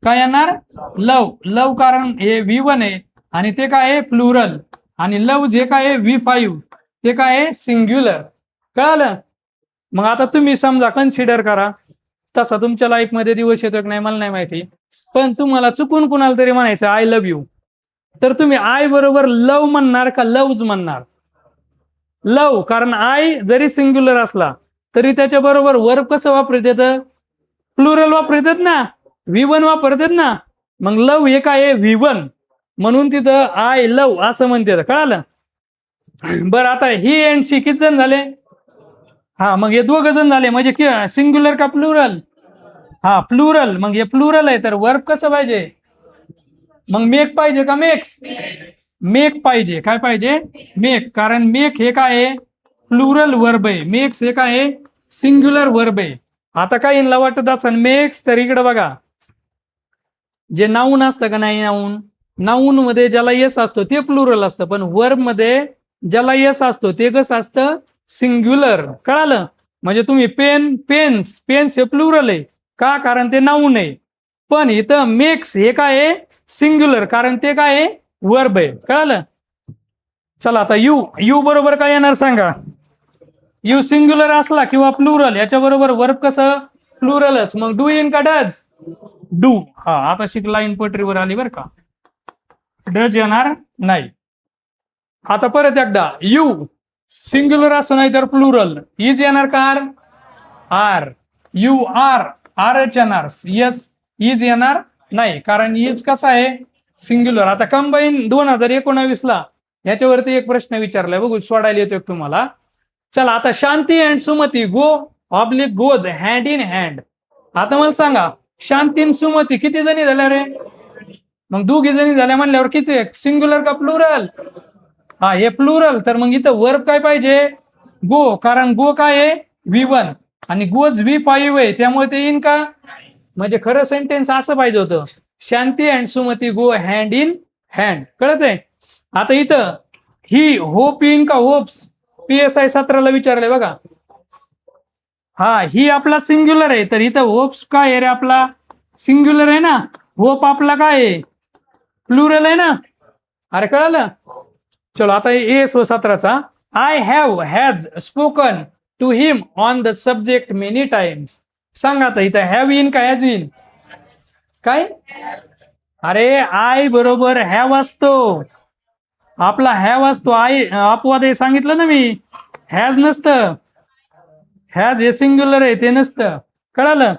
काय येणार? लव. लव कारण हे V1 आहे आणि ते काय आहे? प्लुरल. आणि लव्ज हे काय आहे? V5. ते काय आहे? सिंग्युलर. कळालं? मग आता तुम्ही समजा कन्सिडर करा, तसा तुमच्या लाईफमध्ये दिवस येतो की नाही मला नाही माहिती, पण तुम्हाला चुकून कुणाला तरी म्हणायचं आय लव्ह यू, तर तुम्ही आय बरोबर लव म्हणणार का लव्ज म्हणणार? लव. कारण आय जरी सिंग्युलर असला तरी त्याच्या बरोबर वर्ब कसं वापरत येतं? प्लुरल वापरत येत ना. V1 वापरत येत ना. मग लव हे काय आहे? V1. म्हणून तिथं आय लव असं म्हणते. कळालं? बरं, आता ही अँड शी किती जण झाले? हा, मग हे 2 जण झाले म्हणजे सिंग्युलर का प्लुरल? हा, प्लुरल. मग हे प्लुरल आहे, तर वर्ब कसं पाहिजे? मग मेक पाहिजे का मेक्स? मेक पाहिजे. काय पाहिजे? मेक. कारण मेक हे काय आहे? प्लुरल वर्ब आहे. मेक्स हे काय आहे? सिंग्युलर वर्ब आहे. आता काय यांना वाटत असेल मेक्स, तर इकडे बघा, जे नाऊन असतं का नाही, नाऊन मध्ये ज्याला यस असतो ते प्लुरल असतं, पण वर्ब मध्ये ज्याला यस असतो ते कसं असतं? सिंग्युलर. कळालं? म्हणजे तुम्ही पेन, पेन्स, पेन्स हे प्लुरल आहे का? कारण ते नाऊन आहे. पण इथं मेक्स हे काय आहे? सिंग्युलर. कारण ते काय आहे? वर्ब आहे. कळालं? चला आता यू बरोबर काय येणार सांगा? यू सिंग्युलर असला किंवा प्लुरल याच्या बरोबर वर्ब कसं? प्लुरलच. मग डू येईन का डज? डू. हा, आता शिक लाईन पटरीवर आली बरं का. डज येणार नाही. आता परत एकदा, यू सिंग्युलर असं नाही तर प्लुरल. इज येणार का आर? आर. यू आर, आरच येणार. यस इज येणार नाही, कारण इज कसा आहे? सिंग्युलर. आता कंबाईन 2019 ला याच्यावरती एक प्रश्न विचारलाय, बघू सोडायला येतो तुम्हाला. चला आता Shanti and Sumati go oblique goes hand in hand. आता मला सांगा, शांती आणि सुमती किती जणी झाल्या रे? मग 2 जणी झाल्या म्हणल्यावर किती? सिंग्युलर का प्लुरल? हा, हे प्लुरल. तर मग इथं वर्ब काय पाहिजे? गो. कारण गो काय आहे? V1 आणि गोज V5 आहे, त्यामुळे ते येईन का? म्हणजे खरं सेंटेन्स असं पाहिजे होतं, Shanti and Sumati go hand in hand. कळत आहे? आता इथं ही होप येईन का होप्स? PSI 17 विचारलंय बघा. हा, ही आपला सिंग्युलर आहे, तर इथं होप्स काय आहे रे? आपला सिंग्युलर आहे ना. होप आपला काय आहे? प्लुरल आहे ना. अरे कळलं? चलो आता AS 17चा, I have has spoken to him on the subject many times. सांगा आता इथं हॅव इन का हॅज इन? काय? अरे आय बरोबर हॅव असतो. आपला हॅव असतो. आय अपवाद आहे सांगितलं ना मी. हॅज नसतं. हॅज हे सिंग्युलर आहे, ते नसतं. कळालं?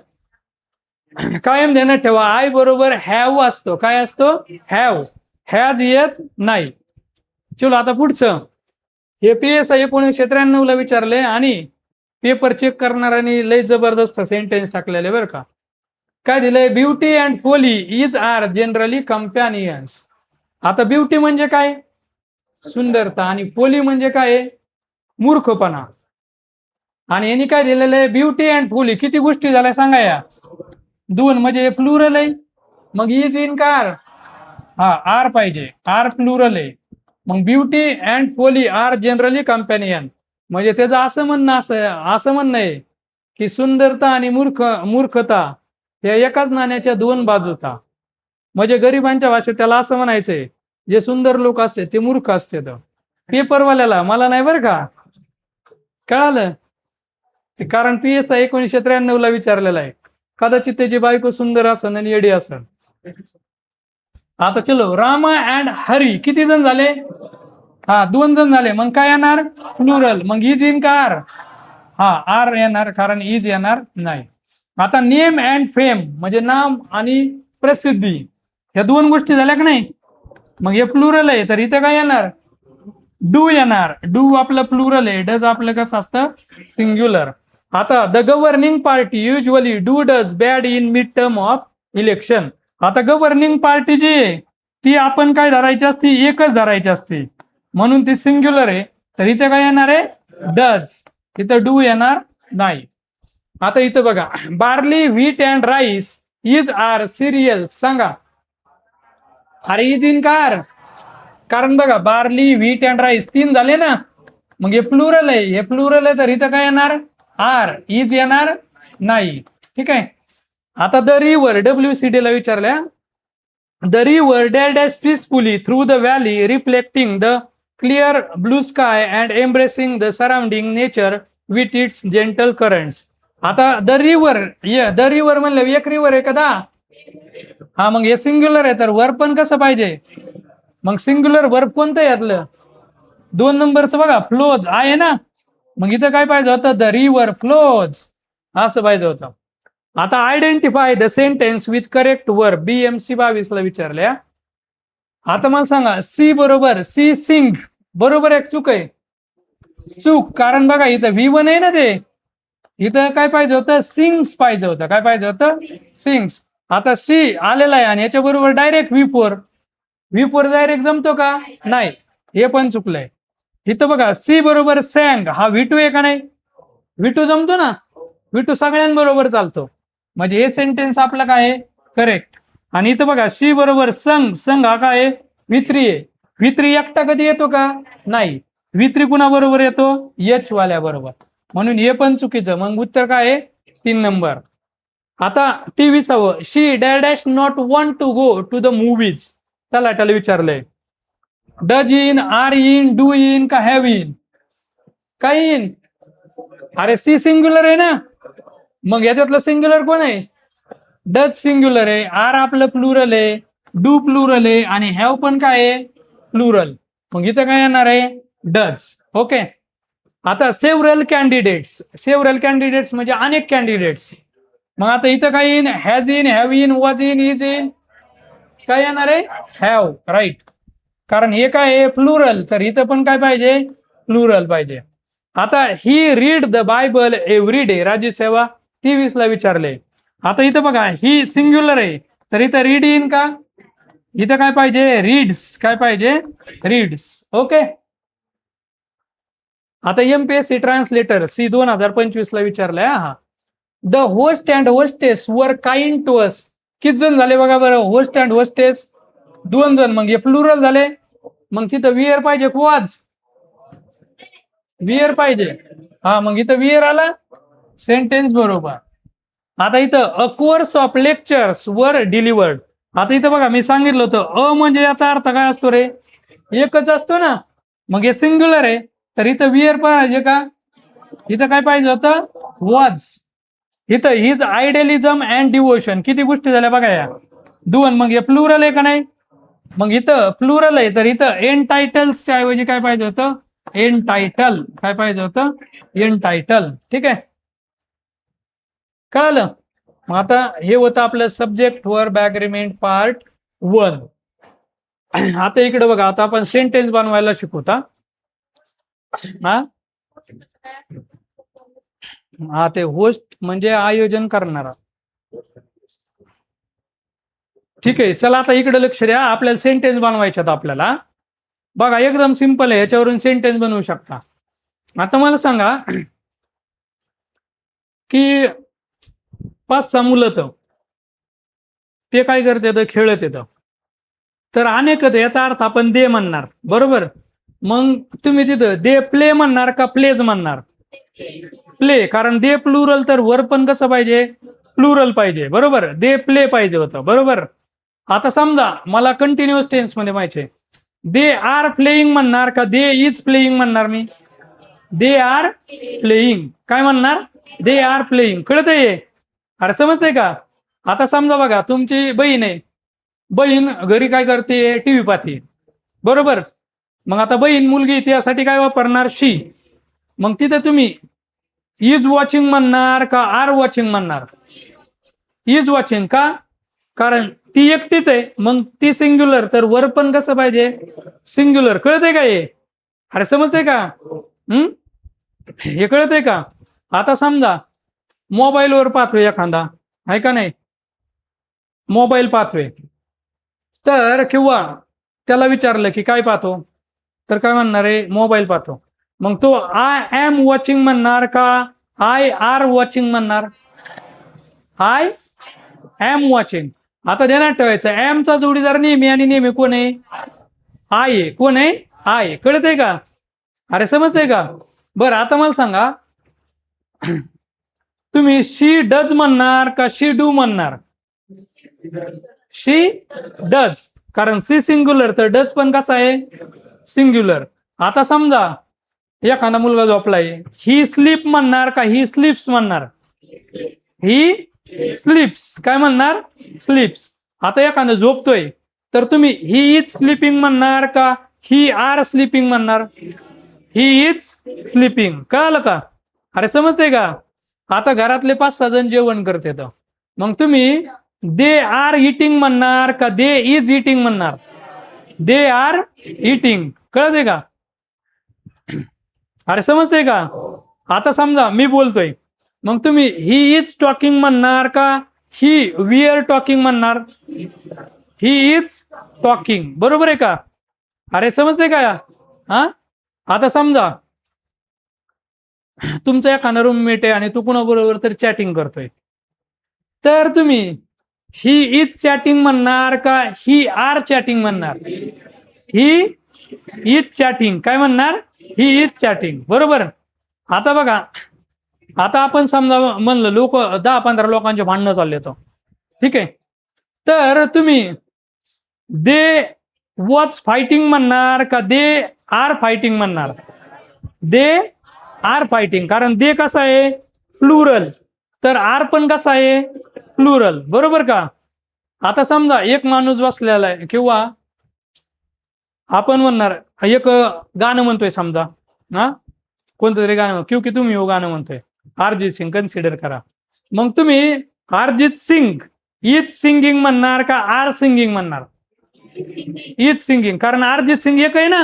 कायम ध्यानात ठेवा, आय बरोबर हॅव असतो. काय असतो? हॅव. हॅज येत नाही. चलो आता पुढचं, हे PSI 1993 ला विचारले आणि पेपर चेक करणाऱ्यांनी लय जबरदस्त सेंटेन्स टाकलेले बरं का. काय दिलंय? Beauty and folly is are generally companions. आता ब्युटी म्हणजे काय? सुंदरता. आणि फोली म्हणजे काय? मूर्खपणा. आणि यांनी काय दिलेलं आहे? Beauty and folly. किती गोष्टी झाल्या सांगा या? 2. म्हणजे प्लुरल आहे. मग इज इन का आर? हा, आर पाहिजे. आर प्लुरल आहे. मग beauty and folly are generally companion. म्हणजे त्याचं असं म्हणणं आहे की सुंदरता आणि मूर्खता या एकाच नाण्याच्या 2 बाजूता. म्हणजे गरिबांच्या भाषेत त्याला असं म्हणायचंय, जे सुंदर लोक असते ते मूर्ख असते. पेपरवाल्याला, मला नाही बरं का. कळालं? कारण PSI 1993 ला विचारलेला आहे. कदाचित त्याची बायको सुंदर असन आणि येडी असन. आता चलो, रामा अँड हरी किती जण झाले? हा, 2 जण झाले. मग काय येणार? प्लुरल. मग इज इन का आर? हा, आर येणार, कारण इज येणार नाही. आता नेम अँड फेम म्हणजे नाम आणि प्रसिद्धी, ह्या दोन गोष्टी झाल्या का नाही. मग हे प्लुरल आहे तर इथं काय येणार, डू येणार. डू आपलं प्लुरल आहे, डज आपलं कसं असतं, सिंग्युलर. आता the governing party usually do does bad in mid term of election. आता गव्हर्निंग पार्टी जी आहे ती आपण काय धरायची असते, एकच धरायची असते, म्हणून ती सिंग्युलर आहे. तर इथे काय येणार आहे, डज. इथं डू येणार नाही. आता इथं बघा, barley wheat and rice is are cereal. सांगा, अरे इज इन कार. कारण बघा, बार्ली व्हीट अँड राईस तीन झाले ना, मग हे प्लुरल आहे, हे प्लुरल आहे, तर इथं काय येणार, आर. इज येणार नाही. ठीक आहे. आता द रिव्हर, WCD ला विचारल्या, the river dash peacefully through the valley reflecting the clear blue sky and embracing the surrounding nature with its gentle currents. आता द रिव्हर, द रिव्हर म्हणलं एक रिव्हर आहे का, हा, मग हे सिंग्युलर आहे, तर वर्ब पण कसं पाहिजे, मग सिंग्युलर वर्ब कोणतं यातलं, 2 नंबरचं बघा, फ्लोज आहे ना, मग इथं काय पाहिजे होतं, द रिव्हर फ्लोज असं पाहिजे होतं. आता identify the sentence with correct verb, BMC 22 ला विचारल्या. आता मला सांगा, सी बरोबर, सी सिंग बरोबर आहे, चूक आहे, चूक. कारण बघा इथं V1 आहे ना, ते इथं काय पाहिजे होतं, सिंग्स पाहिजे होतं. काय पाहिजे होतं, सिंग्स. आता सी आलेला आहे आणि याच्या बरोबर डायरेक्ट V4 डायरेक्ट जमतो का, नाही, हे पण चुकलंय. इथं बघा, सी बरोबर सॅंग, हा V2 आहे का नाही, V2 जमतो ना, V2 सगळ्यांबरोबर चालतो, म्हणजे हे सेंटेन्स आपलं काय आहे, करेक्ट. आणि इथं बघा, सी बरोबर संग, संग हा काय आहे, V3 आहे. V3 एकटा कधी येतो का, नाही, V3 कुणा बरोबर येतो, H वाल्या बरोबर, म्हणून हे पण चुकीचं. मग उत्तर काय आहे, 3 नंबर. आता 23व, she dash not want to go to the movies. त्याला विचारलंय, डज इन, आर इन, डू इन का हॅव इन, काय इन. अरे सी सिंग्युलर आहे ना, मग याच्यातलं सिंग्युलर कोण आहे, डज सिंग्युलर आहे, आर आपलं प्लुरल आहे, डू प्लुरल आहे, आणि हॅव पण काय आहे, प्लुरल. मग इथं काय येणार आहे, डज. ओके. आता सेव्हरल कॅन्डिडेट्स, सेव्हरल कॅन्डिडेट्स म्हणजे अनेक कॅन्डिडेट्स. मग आता इथं काय in, has in, have in, was in, is in, काय येणार आहे, हॅव. राईट. कारण हे काय आहे, प्लुरल, तर इथं पण काय पाहिजे, प्लुरल पाहिजे. आता he read the Bible every day, Raju सेवा 23 ला विचारले. आता इथं बघा, ही सिंग्युलर आहे, तर इथं रीड इन का, इथं काय पाहिजे, रीड्स. काय पाहिजे, रीड्स. ओके. आता MPSC ट्रान्सलेटर C 2025 ला विचारलाय. हा, the host and hostess were kind to us. किती जण झाले बघा बरं, होस्ट अँड होस्टेस 2 जण, मग हे प्लुरल झाले. मग तिथं वियर पाहिजे, वाज, वियर पाहिजे, हा, मग इथं वियर आला, सेंटेन्स बरोबर. आता इथं अ कोर्स ऑफ लेक्चर्स वर डिलिव्हर्ड. आता इथं बघा, मी सांगितलं होतं, म्हणजे याचा अर्थ काय असतो रे, एकच असतो ना, मग हे सिंग्युलर आहे, तर इथं वियर पाहिजे का, इथं काय पाहिजे होतं, वॉज. इथं हिज आयडियलिझम अँड डिवोशन, किती गोष्टी झाल्या बघा या, 2. मग हे प्लुरल आहे का नाही, मग इथं प्लुरल आहे, तर इथं एन टायटल्सच्या ऐवजी काय पाहिजे होतं, एन टायटल. काय पाहिजे होतं, एन टायटल. ठीक आहे, कळालं. मग आता हे होतं आपलं सब्जेक्ट वर्ब अग्रीमेंट पार्ट 1. आता इकडे बघा, आता आपण सेंटेन्स बनवायला शिकवता. हा, ते होस्ट म्हणजे आयोजन करणारा. ठीक आहे, चला आता इकडे लक्ष द्या, आपल्याला सेंटेन्स बनवायच्यात. आपल्याला बघा, एकदम सिंपल आहे, याच्यावरून सेंटेन्स बनवू शकता. आता मला सांगा की 5-6 मुलं ते काय करते, खेळत येतं, तर अनेक याचा अर्थ आपण दे म्हणणार, बरोबर. मग तुम्ही तिथं दे प्ले म्हणणार का प्लेज म्हणणार, प्ले. कारण दे प्लुरल, तर वर्ब पण कसं पाहिजे, प्लुरल पाहिजे, बरोबर. दे प्ले पाहिजे होतं, बरोबर. आता समजा मला कंटिन्युअस टेन्स मध्ये माहिती, दे आर प्लेइंग म्हणणार का दे इज प्लेइंग म्हणणार, मी दे आर प्लेइंग. काय म्हणणार, दे आर प्लेइंग. कळतंय, अरे समजतंय का. आता समजा बघा, तुमची बहीण आहे, बहीण घरी काय करते, टीव्ही पाहते, बरोबर. मग आता बहीण मुलगी त्यासाठी काय वापरणार, शी. मग तिथे तुम्ही इज वॉचिंग म्हणणार का आर वॉचिंग म्हणणार? इज वॉचिंग का? कारण ती एकटीच आहे, मग ती सिंग्युलर, तर वर पण कसं पाहिजे? सिंग्युलर. कळतंय का हे? अरे समजतंय का? हे कळतंय का? आता समजा मोबाईलवर पाहतोय एखादा, आहे का नाही, मोबाईल पाहतोय, तर किंवा त्याला विचारलं की काय पाहतो, तर काय म्हणणार आहे? मोबाईल पाहतो. मग तो आय एम वॉचिंग म्हणणार का आय आर वॉचिंग म्हणणार? I am watching. आता ध्यानात ठेवायचं, एमचा जोडीदार नेहमी आणि नेहमी कोण आहे? आय आहे. कोण आहे? आय. कळतंय का? अरे समजतंय का? बरं आता मला सांगा, तुम्ही शी डज म्हणणार का शी डू म्हणणार? शी डज, कारण सी सिंग्युलर, तर डज पण कसा आहे? सिंग्युलर. आता समजा एखादा मुलगा झोपलाय, ही स्लीप म्हणणार का ही स्लीप्स म्हणणार? ही स्लीप्स. काय म्हणणार? स्लीप्स. आता एखादा झोपतोय, तर तुम्ही ही इज स्लीपिंग म्हणणार का ही आर स्लीपिंग म्हणणार? He is sleeping. कळालं का? अरे समजते का? आता घरातले 5-6 जण जेवण करतात, मग तुम्ही दे आर इटिंग म्हणणार का दे इज इटिंग म्हणणार? They are eating. कळतंय का? अरे समजतंय का? आता समजा मी बोलतोय, मग तुम्ही ही इज टॉकिंग म्हणणार का ही वी आर टॉकिंग म्हणणार? He is talking. बरोबर आहे का? अरे समजतंय का? हा, आता समजा तुमचा एखादा रूममेट आहे आणि तू कुणाबरोबर तरी चॅटिंग करतोय, तर तुम्ही ही इज चॅटिंग म्हणणार का ही आर चॅटिंग म्हणणार? He is chatting. काय म्हणणार? He is chatting. बरोबर. आता बघा, आता आपण समजा म्हणलं लोक 10-15 लोकांचे भांडणं चालले तर, ठीक आहे, तर तुम्ही दे वॉज फायटिंग म्हणणार का दे आर फायटिंग म्हणणार? They are fighting. कारण दे कसा आहे? प्लुरल, तर आर पण कसा आहे? प्लुरल. बरोबर का? आता समजा एक माणूस बसलेला आहे, किंवा आपण म्हणणार एक गाणं म्हणतोय समजा, हा कोणतं तरी गाणं, क्योंकि तुम्ही हो गाणं म्हणतोय, अरिजित सिंग कन्सिडर करा. मग तुम्ही अरिजित सिंग इज सिंगिंग म्हणणार का आर सिंगिंग म्हणणार? Is singing. कारण अरिजित सिंग एक आहे ना.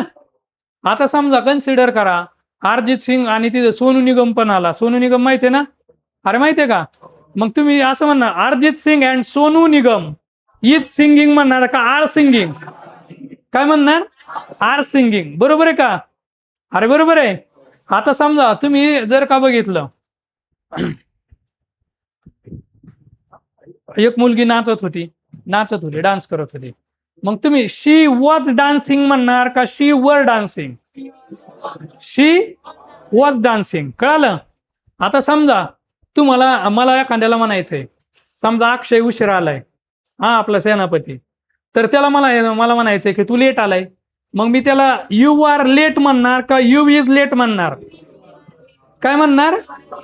आता समजा कन्सिडर करा, अरिजित सिंग आणि तिथे सोनू निगम पण आला. सोनू निगम माहितीये ना? अरे माहितीये का? मग तुम्ही असं म्हणणार Arijit Singh and Sonu Nigam is singing म्हणणार का आर सिंगिंग? काय म्हणणार? Are singing. बरोबर आहे का? अरे बरोबर आहे. आता समजा तुम्ही जर का बघितलं, एक मुलगी नाचत होती, डान्स करत होती, मग तुम्ही शी वॉज डान्सिंग म्हणणार का शी वर डान्सिंग? She was dancing. कळालं? आता समजा तुम्हाला, मला एखाद्याला म्हणायचंय, समजा अक्षय उशिरा आलाय, हा आपला सेनापती, तर त्याला मला म्हणायचंय की तू लेट आलाय, मग मी त्याला यू आर लेट म्हणणार का यू इज लेट म्हणणार? काय म्हणणार?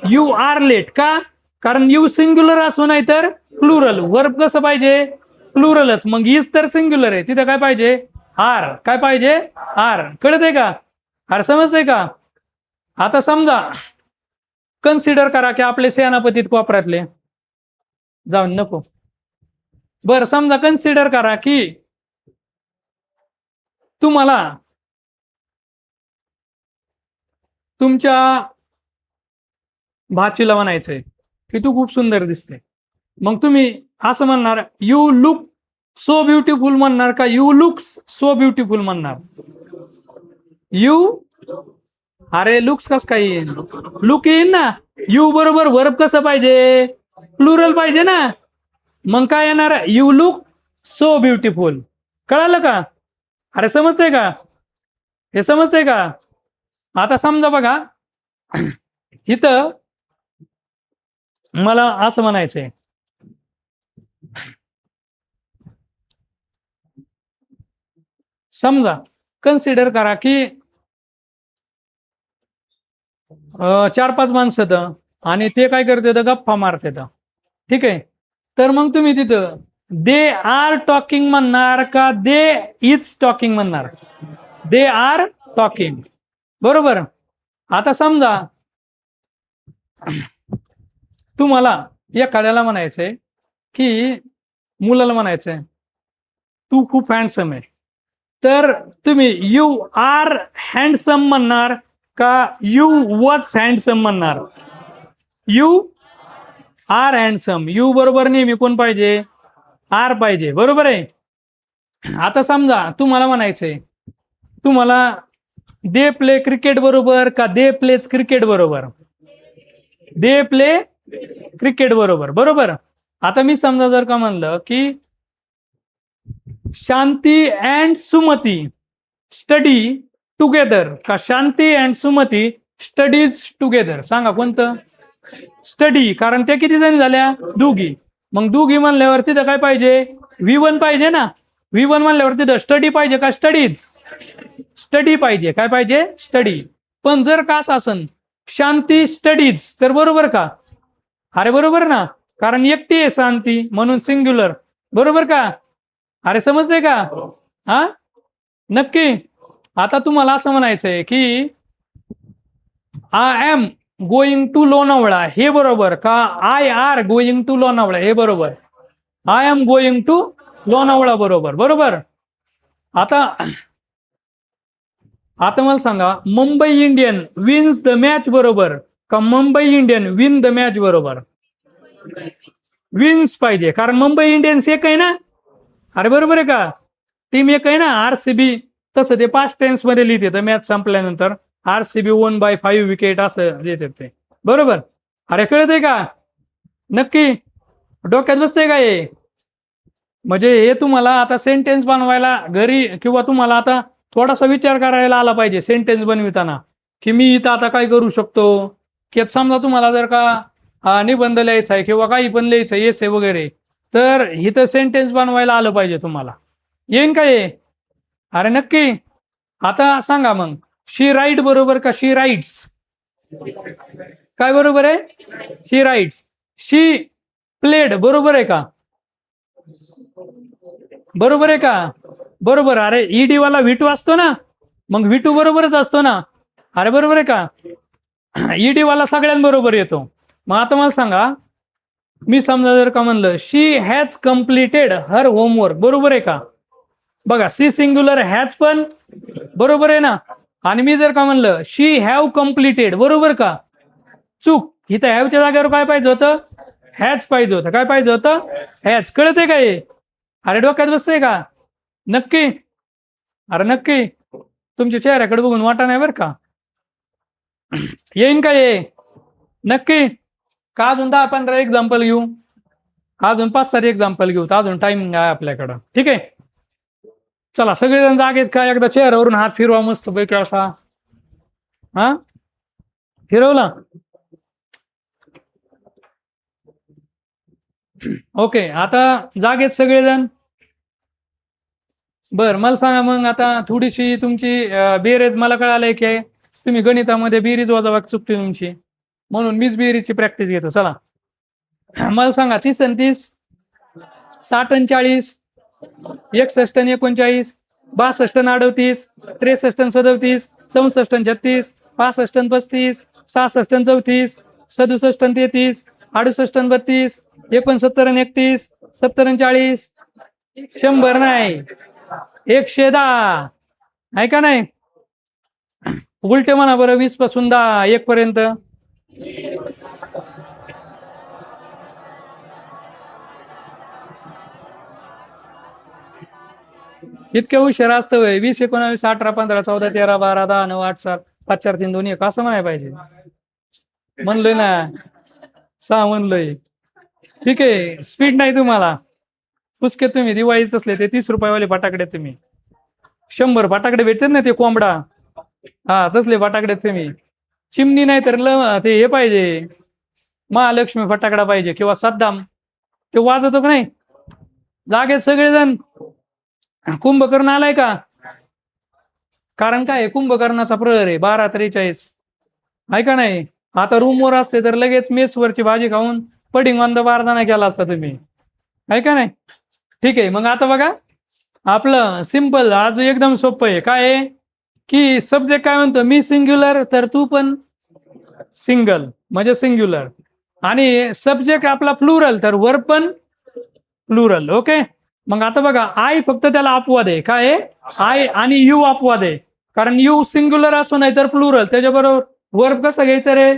You are late. का? कारण यू सिंग्युलर असो नाही तर प्लुरल. वर्ब कसं पाहिजे? प्लुरलच. मग इज तर सिंग्युलर आहे, तिथे काय पाहिजे? आर. काय पाहिजे? आर. कळतंय का? आर समजतंय का? आता समजा कन्सिडर करा की आपले सेनापतीत कोपऱ्यातले, जाऊन नको, बर समजा कन्सिडर करा की तुम्हाला तुमच्या भाचीला म्हणायचंय की तू खूप सुंदर दिसते, मग तुम्ही असं म्हणणार यू लुक सो ब्युटिफुल म्हणणार का यू लुक्स सो ब्युटिफुल म्हणणार? यू. अरे लुक्स कस काय येईल? लुक येईल ना. यू बरोबर वर्ब कसं पाहिजे? प्लुरल पाहिजे ना. मग काय येणार? You look so beautiful. कळालं का? अरे समजतंय का? हे समजतंय का? आता समजा बघा, इथं मला असं म्हणायचंय, समजा कन्सिडर करा की 4-5 माणसं आणि ते काय करतात? गप्पा मारतात. ठीक आहे, तर मग तुम्ही तिथं दे आर टॉकिंग म्हणणार का दे इज टॉकिंग म्हणणार? They are talking. बरोबर. आता समजा तुम्हाला एखाद्याला म्हणायचंय की मुलाला म्हणायचंय तू खूप हँडसम आहे, तर तुम्ही यू आर हँडसम म्हणणार का यू वॉज हँडसम म्हणणार? You are handsome. यू बरोबर नेहमी कोण पाहिजे? आर पाहिजे, बरोबर आहे. आता समजा तुम्हाला म्हणायचंय तुम्हाला दे प्ले क्रिकेट बरोबर का दे प्लेच क्रिकेट बरोबर? दे प्ले क्रिकेट बरोबर, बरोबर. आता मी समजा जर का म्हणलं की शांती अँड सुमती स्टडी टुगेदर का शांती अँड सुमती स्टडीज टुगेदर, सांगा कोणतं? स्टडी, कारण त्या किती जणी झाल्या? दोघी. मग दोघी म्हणल्यावर तिथं काय पाहिजे? V1 पाहिजे ना. V1 म्हणल्यावर तिथं स्टडी पाहिजे का स्टडीज? स्टडी पाहिजे. काय पाहिजे? स्टडी. पण जर का असं असन शांती स्टडीज तर बरोबर का? अरे बरोबर ना, कारण एकटी आहे शांती म्हणून सिंग्युलर, बरोबर का? अरे समजते का? हा नक्की. आता तुम्हाला असं म्हणायचंय की I am going to Lonavala, हे बरोबर का I are going to Lonavala, हे बरोबर? I am going to Lonavala, बरोबर. बरोबर. आता मला सांगा Mumbai Indian wins the match बरोबर का Mumbai Indian win the match बरोबर? विन्स पाहिजे, कारण मुंबई इंडियन्स एक आहे ना. अरे बरोबर आहे का? टीम एक आहे ना. RCB तसं ते पास्ट टेन्स मध्ये लिहिते तर मॅच संपल्यानंतर RCB won by 5 विकेट असं देतात ते, बरोबर. अरे कळतंय का? नक्की डोक्यात बसतंय का हे? म्हणजे हे तुम्हाला आता सेंटेन्स बनवायला घरी किंवा तुम्हाला आता थोडासा विचार करायला आला पाहिजे सेंटेन्स बनविताना की मी इथं आता काय करू शकतो. की समजा तुम्हाला जर का निबंध लिहायचा आहे किंवा काही पण लिहायचं आहे एसे वगैरे, तर इथं सेंटेन्स बनवायला आलं पाहिजे तुम्हाला. येईन का हे? अरे नक्की. आता सांगा मग शी राईट बरोबर का शी राईट्स? काय बरोबर आहे? शी राईट्स. शी प्लेड बरोबर आहे का? बरोबर आहे का? बरोबर. अरे ईडी वाला V2 असतो ना, मग V2 बरोबरच असतो ना. अरे बरोबर आहे का? ईडी वाला सगळ्यांबरोबर येतो. मग आता मला सांगा मी समजा जर का म्हणलं शी हॅज कम्प्लिटेड हर होमवर्क, बरोबर आहे का? बघा सी सिंग्युलर हॅज पण बरोबर आहे ना. आणि मी जर का म्हणलं शी हॅव कम्प्लिटेड, बरोबर का? चूक. इथं हॅवच्या जागेवर काय पाहिजे होतं? हॅज पाहिजे होतं. काय पाहिजे होतं? हॅज. कळतंय का हे? अरे डोक्यात बसतंय का? नक्की. अरे नक्की. तुमच्या चेहऱ्याकडे बघून वाटा नाही बरं का. येईन का हे? नक्की. का अजून 10-15 एक्झाम्पल घेऊ? अजून 5-7 एक्झाम्पल घेऊ, तर अजून टाइमिंग आहे आपल्याकडं. ठीक आहे, चला सगळेजण जागेत का एकदा चेहऱ्यावरून हात फिरवा मस्त पैकी असा. हा फिरवला. ओके, आता जागेत सगळेजण. बर मला सांगा मग आता थोडीशी तुमची बेरीज मला कळालंय की तुम्ही गणितामध्ये बेरीज वजाबाकी चुकते तुमची, म्हणून मीच बेरीजची प्रॅक्टिस घेतो. चला मला सांगा 30 आणि 30, 60 आणि 40, 61 आणि 39, 62 आणि 38, 63 आणि 37, 64 आणि 36, 65 आणि 35, 66 आणि 34, 67 आणि 33, 68 आणि 32, 69 आणि 31, 70 आणि 40, 100 नाही 110, आहे का नाही? उलटे म्हणा बरं. 20 पासून 10 1 पर्यंत. इतके हुशार असतं वय. 20 19 18 15 14 13 12 10 9 8 7 5 4 3 2 1 असं म्हणाय पाहिजे. म्हणलोय ना, 6 म्हणलोय. ठीक आहे, स्पीड नाही तुम्हाला. पुसके तुम्ही दिवाळीच असले ते 30 रुपयावाले फटाकडे, तुम्ही 100 फटाकडे भेटतात ना ते कोंबडा, हा तसले फटाकडे तुम्ही. चिमणी नाही तर ते हे पाहिजे, महालक्ष्मी फटाकडा पाहिजे किंवा सद्दाम. ते वाजतो का नाही? जागेत सगळेजण. कुंभकर्ण आलाय का? कारण काय कुंभकर्णाचा प्रहर आहे 12:43, आहे का नाही? आता रूमवर असते तर लगेच मेसवरची भाजी खाऊन पडिंग ऑन द बारदाना केला असता तुम्ही, आहे का नाही? ठीक आहे, मग आता बघा आपलं सिंपल आज एकदम सोपं आहे. काय आहे की सब्जेक्ट काय म्हणतो? मी सिंग्युलर तर तू पण सिंगल म्हणजे सिंग्युलर. आणि सब्जेक्ट आपला प्लुरल तर वर्ब पण प्लुरल. ओके. मग आता बघा आय फक्त त्याला अपवाद आहे. काय आहे? आय आणि यू अपवाद आहे. कारण यू सिंग्युलर असो नाही तर प्लुरल. त्याच्याबरोबर वर्ब कसं घ्यायचं रे?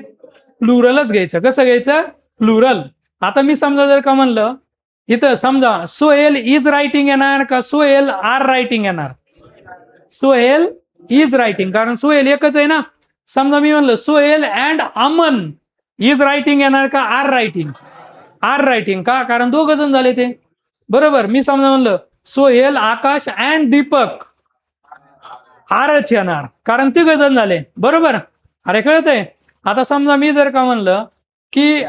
प्लुरलच घ्यायचं. कसं घ्यायचं? प्लुरल. आता मी समजा जर का म्हणलं इथं समजा सोहेल इज रायटिंग येणार का सोहेल आर रायटिंग येणार? सोहेल इज रायटिंग, कारण सोहेल एकच आहे ना. समजा मी म्हणलं Sohail and Aman is writing येणार का आर रायटिंग? R writing. का? कारण दोघ जण झाले ते. बरोबर. मी समजा म्हणलं सोहेल आकाश अँड दीपक आरच येणार, कारण तिघ जण झाले. बरोबर. अरे कळत आहे. आता समजा मी जर का म्हणलं की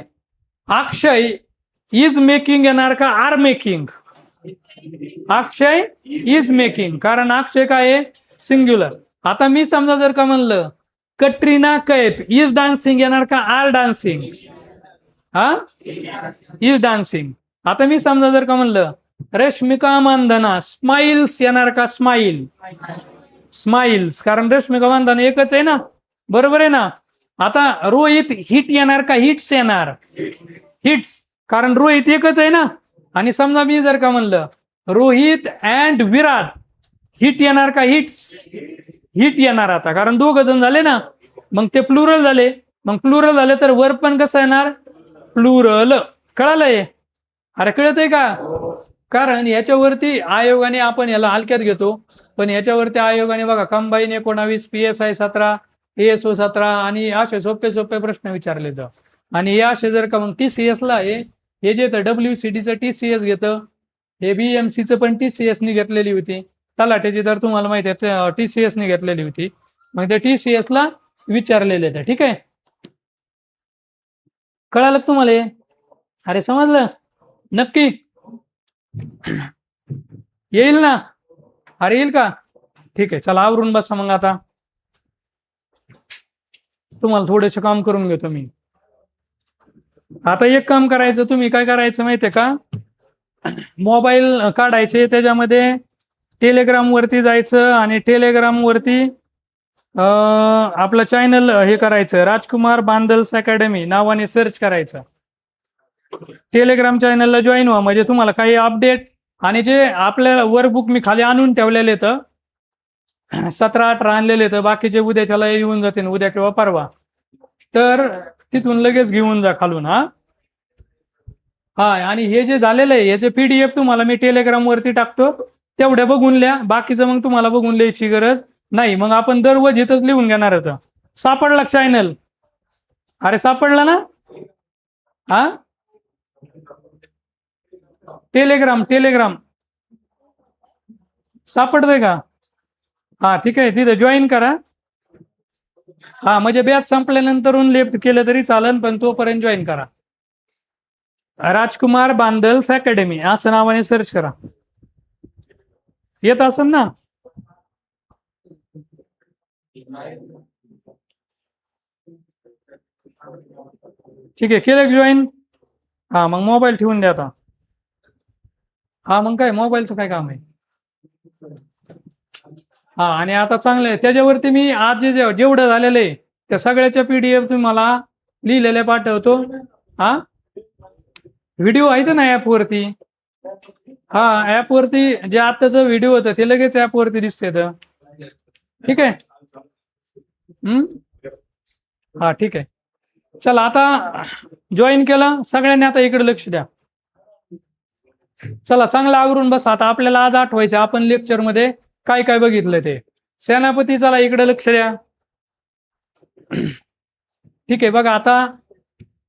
अक्षय इज मेकिंग येणार का are making? Akshay is making, कारण अक्षय काय आहे? सिंग्युलर. आता मी समजा जर का म्हणलं कटरीना कैफ इज डान्सिंग येणार का आर डान्सिंग? हा, इज डान्सिंग. आता मी समजा जर का म्हणलं रश्मिका मंदाना स्माइल्स येणार का स्माइल? स्माइल्स, कारण रश्मिका मंदाना एकच आहे ना. बरोबर आहे ना. आता रोहित हिट येणार का हिट्स येणार? हिट्स, कारण रोहित एकच आहे ना. आणि समजा मी जर का म्हणलं रोहित अँड विराट हिट येणार का हिट्स? हिट येणार. आता कारण दोघ जण झाले ना, मग ते प्लुरल झाले. मग प्लुरल झाले तर वर्ब पण कसं येणार? प्लुरल. कळालंय? अरे कळत आहे का? कारण याच्यावरती आयोगाने आपण याला हलक्यात घेतो, पण याच्यावरती आयोगाने बघा कंबाईन 19, PSI 17, ASO 17 आणि असे सोपे सोपे प्रश्न विचारले तर. आणि हे असे जर का मग TCS ला हे जे तर WCDचं TCS घेतं, हे BMCचं पण TCS ने घेतलेली होती. तलाठ्याची तर तुम्हाला माहिती आहे TCS ने घेतलेली होती. मग ते TCS ला विचारलेले तर. ठीक आहे. कळालं तुम्हाला? अरे समजलं नक्की? येईल ना? अरे येईल का? ठीक आहे. चला आवरून बसा. मग आता तुम्हाला थोडेसे काम करून घेतो मी. आता एक काम करायचं, तुम्ही काय करायचं माहितीये का? मोबाईल काढायचे, त्याच्यामध्ये टेलिग्राम वरती जायचं आणि टेलिग्राम वरती आपलं चॅनल हे करायचं, राजकुमार बांदल्स अकॅडमी नावाने सर्च करायचं. टेलिग्राम चॅनलला जॉईन व्हा, म्हणजे तुम्हाला काही अपडेट आणि जे आपल्या वर्कबुक मी खाली आणून ठेवलेले तर 17-18 आणलेले तर बाकीचे उद्याच्याला येऊन जातील, उद्या किंवा परवा. तर तिथून लगेच घेऊन जा खालून. हा आणि हे जे झालेलं आहे याचे PDF तुम्हाला मी टेलिग्राम वरती टाकतो, तेवढ्या बघून लिहा. बाकीचं मग तुम्हाला बघून लिहायची गरज नाही. मग आपण दररोज इथंच लिहून घेणार होतं. सापडला चॅनल? अरे सापडला ना? हा, टेलिग्राम सापडतंय का? हा ठीक आहे. तिथे जॉईन करा. हा म्हणजे बॅच संपल्यानंतर लेफ्ट केलं तरी चालेल, पण तोपर्यंत जॉईन करा. राजकुमार बांदल्स अकॅडमी असं नावाने सर्च करा. येत असेल ना? ठीक आहे. केलं जॉईन? हा मग मोबाईल ठेवून द्या आता. हा मग काय मोबाईलचं काय काम आहे? हा आणि आता चांगलं आहे, त्याच्यावरती मी आज जेवढं झालेलं आहे त्या सगळ्याच्या PDF तुम्हाला लिहिलेल्या पाठवतो. हा व्हिडिओ आहेत ना ऍप वरती. हा ऍप वरती जे आताच व्हिडिओ होतं ते लगेच ऍप वरती दिसते. तर ठीक आहे. हा ठीक आहे. चला आता जॉईन केलं सगळ्यांनी. आता इकडे लक्ष द्या. चला चांगलं आवरून बस. आता आपल्याला आज आठवायचं आपण लेक्चर मध्ये काय काय बघितलं ते. सेनापती चला इकडे लक्ष द्या. ठीक आहे. बघा आता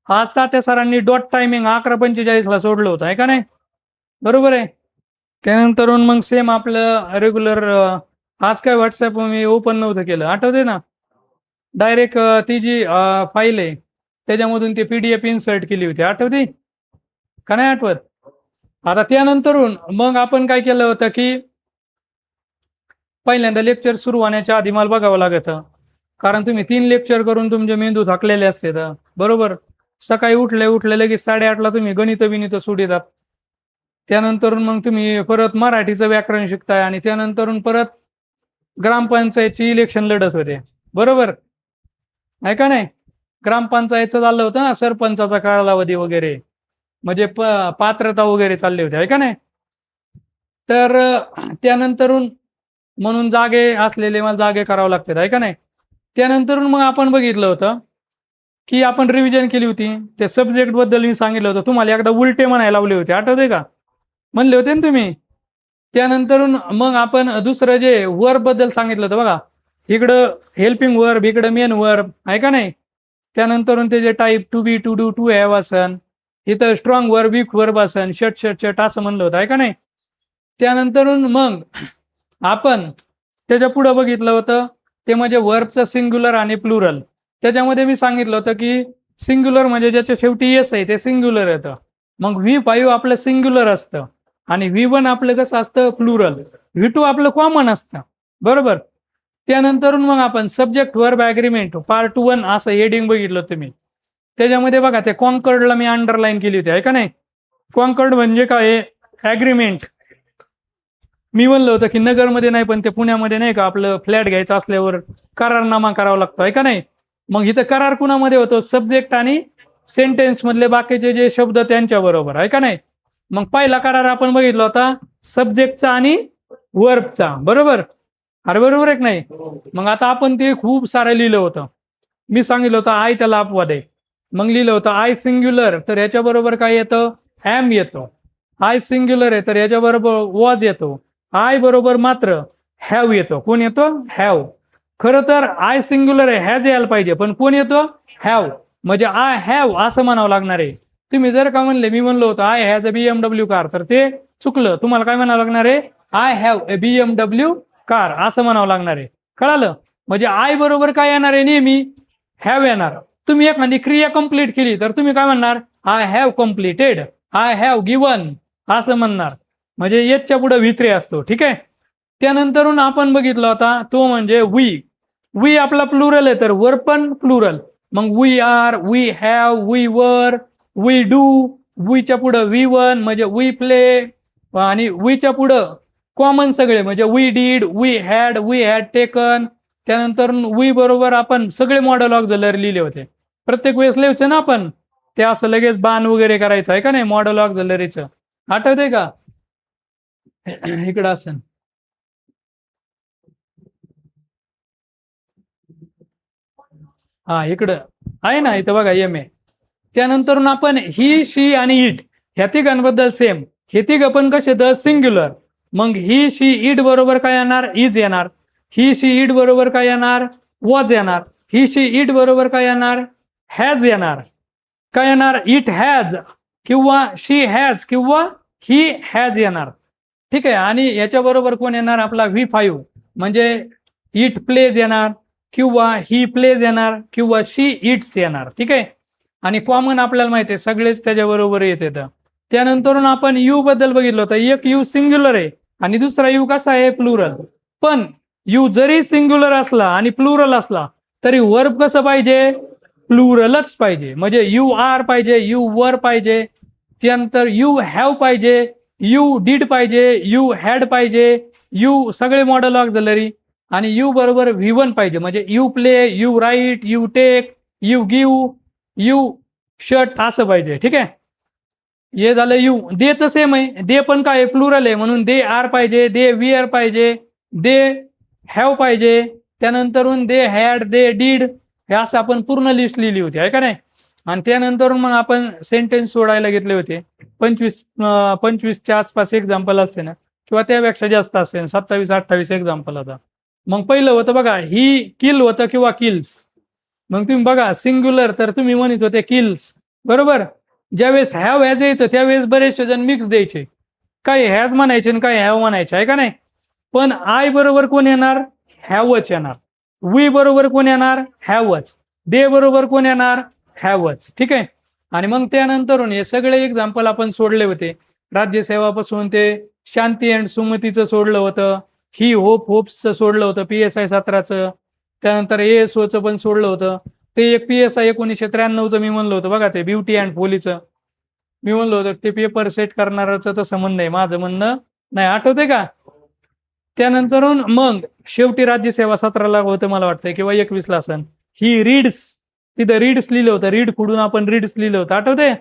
आज तात्या सरांनी डॉट टायमिंग 11:45 ला सोडलं होतं, आहे का नाही? बरोबर आहे. त्यानंतर मग सेम आपलं रेग्युलर आज काय व्हॉट्सअप मी ओपन नव्हतं केलं, आठवते ना? डायरेक्ट ती जी फाईल आहे त्याच्यामधून ती PDF इन्सर्ट केली होती, आठवते का नाही आठवत? आता त्यानंतरून मग आपण काय केलं होतं की पहिल्यांदा लेक्चर सुरू होण्याच्या आधी मला बघावं लागतं, कारण तुम्ही 3 लेक्चर करून तुमचे मेंदू थकलेले असते. तर बरोबर सकाळी उठले लगेच 8:30 ला तुम्ही गणित सोडतात. त्यानंतर मग तुम्ही परत मराठीचं व्याकरण शिकताय आणि त्यानंतर परत ग्रामपंचायतची इलेक्शन लढत होते. बरोबर आहे का नाही? ग्रामपंचायतचं झालं होतं ना, सरपंचाचा कालावधी वगैरे, म्हणजे पात्रता वगैरे चालले होते आहे का नाही. तर त्यानंतरून म्हणून जागे असलेले मला जागे करावं लागतात आहे का नाही. त्यानंतरून मग आपण बघितलं होतं की आपण रिव्हिजन केली होती. त्या सब्जेक्ट बद्दल मी सांगितलं होतं तुम्हाला, एकदा उलटे म्हणायला लावले होते, आठवते का, म्हणले होते ना तुम्ही. त्यानंतरून मग आपण दुसरं जे वर्ब बद्दल सांगितलं होतं बघा, इकडं हेल्पिंग वर्ब, इकडं मेन वर्ब आहे का नाही. त्यानंतरून त्याचे type to be, to do, to have असन, इथं स्ट्रॉंग वर्ब, वीक वर्ब असन, शट शट शट असं म्हणलं होतं आहे का नाही. त्यानंतरून मग आपण त्याच्या पुढं बघितलं होतं ते म्हणजे वर्बचं सिंग्युलर आणि प्लुरल. त्याच्यामध्ये मी सांगितलं होतं की सिंग्युलर म्हणजे ज्याच्या शेवटी येस आहे ते सिंग्युलर येतं. मग V5 आपलं सिंग्युलर असतं आणि V1 आपलं कसं असतं, प्लुरल. V2 आपलं कॉमन असतं, बरोबर. त्यानंतरून मग आपण सब्जेक्ट वर्ब ॲग्रीमेंट पार्ट 1 असं हेडिंग बघितलं तुम्ही. त्याच्यामध्ये बघा ते कॉन्कर्डला मी अंडरलाईन केली होती आहे का नाही. कॉन्कर्ड म्हणजे काय, ॲग्रीमेंट. मी म्हणलं होतं की नगरमध्ये नाही पण ते पुण्यामध्ये नाही का, आपलं फ्लॅट घ्यायचं असल्यावर करारनामा करावा लागतो आहे का नाही. मग इथं करार कुणामध्ये होतो, सब्जेक्ट आणि सेंटेन्स मधले बाकीचे जे शब्द त्यांच्या बरोबर आहे का नाही. मग पहिला करार आपण बघितला होता सब्जेक्टचा आणि वर्बचा, बरोबर. अरे बरोबर आहे की नाही. मग आता आपण ते खूप सारं लिहिलं होतं. मी सांगितलं होतं आय त्याला अपवाद आहे. मग लिहिलं होतं आय सिंग्युलर, तर याच्या बरोबर काय येतं, ॲम येतो. आय सिंग्युलर आहे तर याच्या बरोबर वॉज येतो. आय बरोबर मात्र हॅव येतो. कोण येतो, हॅव. खरं तर आय सिंग्युलर आहे, हॅज यायला पाहिजे, पण कोण येतो, हॅव. म्हणजे आय हॅव असं म्हणावं लागणार आहे. तुम्ही जर का म्हणले, मी म्हणलो होतो I has a BMW car, तर ते चुकलं. तुम्हाला काय म्हणावं लागणार आहे, I have a BMW car असं म्हणावं लागणार आहे. कळालं. म्हणजे आय बरोबर काय येणार आहे, नेहमी हॅव येणार. तुम्ही एखादी क्रिया कंप्लीट केली तर तुम्ही काय म्हणणार, I have completed, I have given असं म्हणणार. म्हणजे येच्या पुढे V3 असतो, ठीक आहे. त्यानंतरून आपण बघितला होता तो म्हणजे वी आपला प्लुरल आहे तर वर्ब पण प्लुरल. मग we are, we have, we were, we do, वीच्या पुढं V1 म्हणजे वी प्ले, आणि वीच्या पुढं कॉमन सगळे म्हणजे we did, we had taken. त्यानंतर वी बरोबर आपण सगळे मॉडल ऑक्झिलरी लिहिले होते. प्रत्येक वेळेस लिहायचं ना आपण, ते असं लगेच बाण वगैरे करायचं आहे का नाही, मॉडल ऑक्झिलरीचं, आठवतंय का. इकडं असेल, हा इकडं आहे ना, इथं बघा MA. त्यानंतर आपण ही, शी आणि इट ह्या तिघांबद्दल सेम. हे तिघ पण कसे तर सिंग्युलर. मग ही, शी, इट बरोबर काय येणार, इज येणार. ही, शी, इट बरोबर काय येणार, वॉज येणार. ही, शी, इट बरोबर काय येणार, हॅज येणार. काय येणार, इट हॅज किंवा शी हॅज किंवा ही हॅज येणार, ठीक आहे. आणि याच्या बरोबर कोण येणार, आपला V5 म्हणजे इट प्लेज येणार किंवा ही प्लेज येणार किंवा शी इट्स येणार, ठीक आहे. आणि कॉमन आपल्याला माहिती आहे सगळेच त्याच्याबरोबर येत येतं. त्यानंतर आपण यू बद्दल बघितलं होतं. एक यू सिंग्युलर आहे आणि दुसरा यू कसा आहे, प्लुरल. पण यू जरी सिंग्युलर असला आणि प्लुरल असला तरी वर्ब कसं पाहिजे, प्लुरलच पाहिजे. म्हणजे यू आर पाहिजे, यू वर पाहिजे, त्यानंतर यू हॅव पाहिजे, यू डीड पाहिजे, यू हॅड पाहिजे, यू सगळे मॉडल ऑक्झिलरी, आणि यू बरोबर V1 पाहिजे. म्हणजे you play, you write, you take, you give, you shut असं पाहिजे, ठीक आहे. हे झालं यू. देचं सेम आहे, दे पण काय प्लुरल आहे म्हणून दे आर पाहिजे, दे विअर पाहिजे, दे हॅव पाहिजे. त्यानंतरून दे हॅड, दे डीड, हे असं आपण पूर्ण लिस्ट लिहिली होती आहे का नाही. आणि त्यानंतर मग आपण सेंटेन्स सोडायला घेतले होते. 25च्या आसपास एक्झाम्पल असते ना, किंवा त्यापेक्षा जास्त असते, 27-28 एक्झाम्पल आता. मग पहिलं होतं बघा, ही किल होतं किंवा किल्स. मग तुम्ही बघा सिंग्युलर तर तुम्ही म्हणत होते किल्स, बरोबर. ज्यावेळेस हॅव हॅज यायचं त्यावेळेस बरेचसे जण मिक्स द्यायचे, काही हॅज म्हणायचे आणि काही हॅव म्हणायचे आहे का नाही. पण आय बरोबर कोण येणार, हॅवच येणार. वी बरोबर कोण येणार, हॅवच. दे बरोबर कोण येणार, हॅवच, ठीक आहे. आणि मग त्यानंतरून हे सगळे एक्झाम्पल आपण सोडले होते. राज्यसेवापासून ते शांती अँड सुमतीचं सोडलं होतं, ही होप्सचं सोडलं होतं, PSI 17चं. त्यानंतर ASOचं पण सोडलं होतं. ते एक PSI 1993चं मी म्हणलं होतं बघा, ते ब्युटी अँड फोलीचं मी म्हणलं होतं, ते पेपर सेट करणारचं तसं म्हणणं आहे, माझं म्हणणं नाही, आठवतंय का. त्यानंतरून मग शेवटी राज्यसेवा 17ला होतं मला वाटतंय, किंवा 21ला असन. ही रीड्स तिथं रीड्स लिहिलं होतं, रीड खुडून आपण रीड्स लिहिलं होतं, आठवते?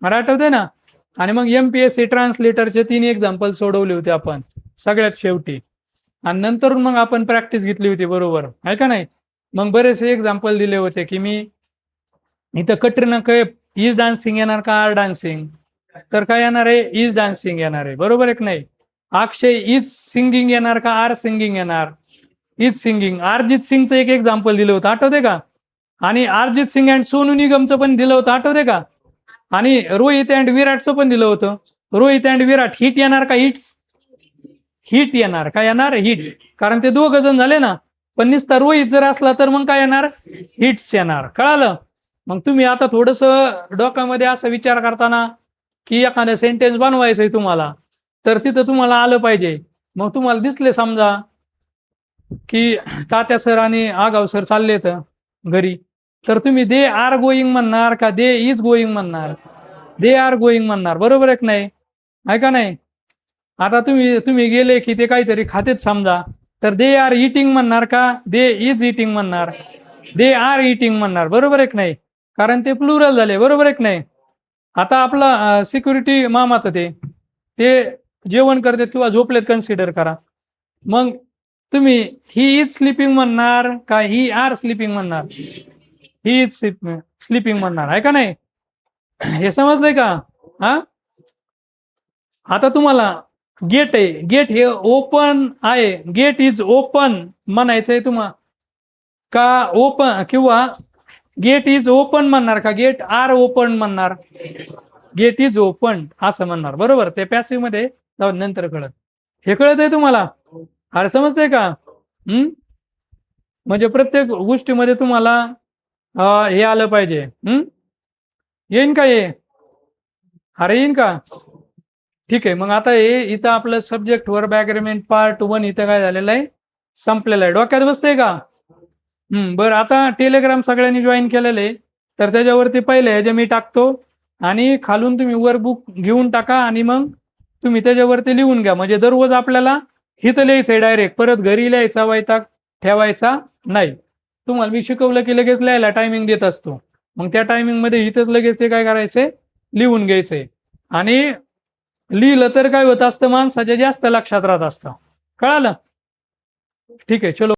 मला आठवते ना. आणि मग MPSC ट्रान्सलेटरचे 3 एक्झाम्पल सोडवले होते आपण सगळ्यात शेवटी, आणि नंतर मग आपण प्रॅक्टिस घेतली होती, बरोबर आहे का नाही? मग बरेचसे एक्झाम्पल दिले होते की मी इथं कटरीना कैफ इज डान्सिंग येणार का आर डान्सिंग, तर काय येणार आहे? इज डान्सिंग येणार आहे, बरोबर आहे की नाही? अक्षय इज सिंगिंग येणार का आर सिंगिंग येणार? Is singing. अरिजित सिंगचं एक एक्झाम्पल दिलं होतं, आठवते का? आणि अरिजित सिंग अँड सोनू निगमचं पण दिलं होतं, आठवते का? आणि रोहित अँड विराटचं पण दिलं होतं. रोहित अँड विराट हिट येणार का हिट्स? हिट येणार. काय येणार? हिट. कारण ते 2 जण झाले ना. पण नुसता रोहित जर असला तर मग काय येणार? हिट्स येणार. कळालं? मग तुम्ही आता थोडस डोक्यामध्ये असा विचार करताना की एखादं सेंटेन्स बनवायचंय तुम्हाला, तर तिथं तुम्हाला आलं पाहिजे. मग तुम्हाला दिसले समजा की तात्या सर आणि आगाव सर चाललेत घरी, तर तुम्ही दे आर गोईंग म्हणणार का दे इज गोईंग म्हणणार? दे आर गोईंग म्हणणार, बरोबर आहे की नाही? आहे का नाही? आता तुम्ही गेले की ते काहीतरी खातेत समजा, तर दे आर इटिंग म्हणणार का दे इज इटिंग म्हणणार? दे आर इटिंग म्हणणार, बरोबर आहे की नाही? कारण ते प्लुरल झाले, बरोबर आहे की नाही? आता आपला सिक्युरिटी मामाचं ते जेवण करतात किंवा झोपलेत कन्सिडर करा. मग तुम्ही ही इज स्लीपिंग म्हणणार का ही आर स्लीपिंग म्हणणार? ही इज स्लीपिंग म्हणणार, आहे का नाही? हे समजलंय का? हा, आता तुम्हाला गेट आहे, गेट हे ओपन आहे, गेट इज ओपन म्हणायचंय तुम्हाला का ओपन, किंवा गेट इज ओपन म्हणणार का गेट आर ओपन म्हणणार? गेट इज ओपन असं म्हणणार, बरोबर. ते पॅसिव्ह मध्ये जाऊन नंतर कळत. हे कळत आहे तुम्हाला? अरे समजतंय का? म्हणजे प्रत्येक गोष्टीमध्ये तुम्हाला हे आलं पाहिजे. येईन का हे? अरे येईन का? ठीक आहे. मग आता हे इथं आपलं सब्जेक्ट वर्ब ॲग्रीमेंट पार्ट 1 इथं काय झालेलं आहे? संपलेलं आहे. डोक्यात बसतंय का? बरं. आता टेलिग्राम सगळ्यांनी जॉईन केलेलं आहे, तर त्याच्यावरती पहिले ह्याचे मी टाकतो आणि खालून तुम्ही वर्कबुक घेऊन टाका आणि मग तुम्ही त्याच्यावरती लिहून घ्या. म्हणजे दररोज आपल्याला हिथं लिहायचंय डायरेक्ट, परत घरी लिहायचा वैताग ठेवायचा नाही. तुम्हाला मी शिकवलं की लगेच लिहायला टायमिंग देत असतो. मग त्या टायमिंगमध्ये इथंच लगेच ते काय करायचंय? लिहून घ्यायचंय. आणि लिहिलं तर काय होत असतं? माणसाच्या जास्त लक्षात राहत असतं. कळालं? ठीक आहे, चलो.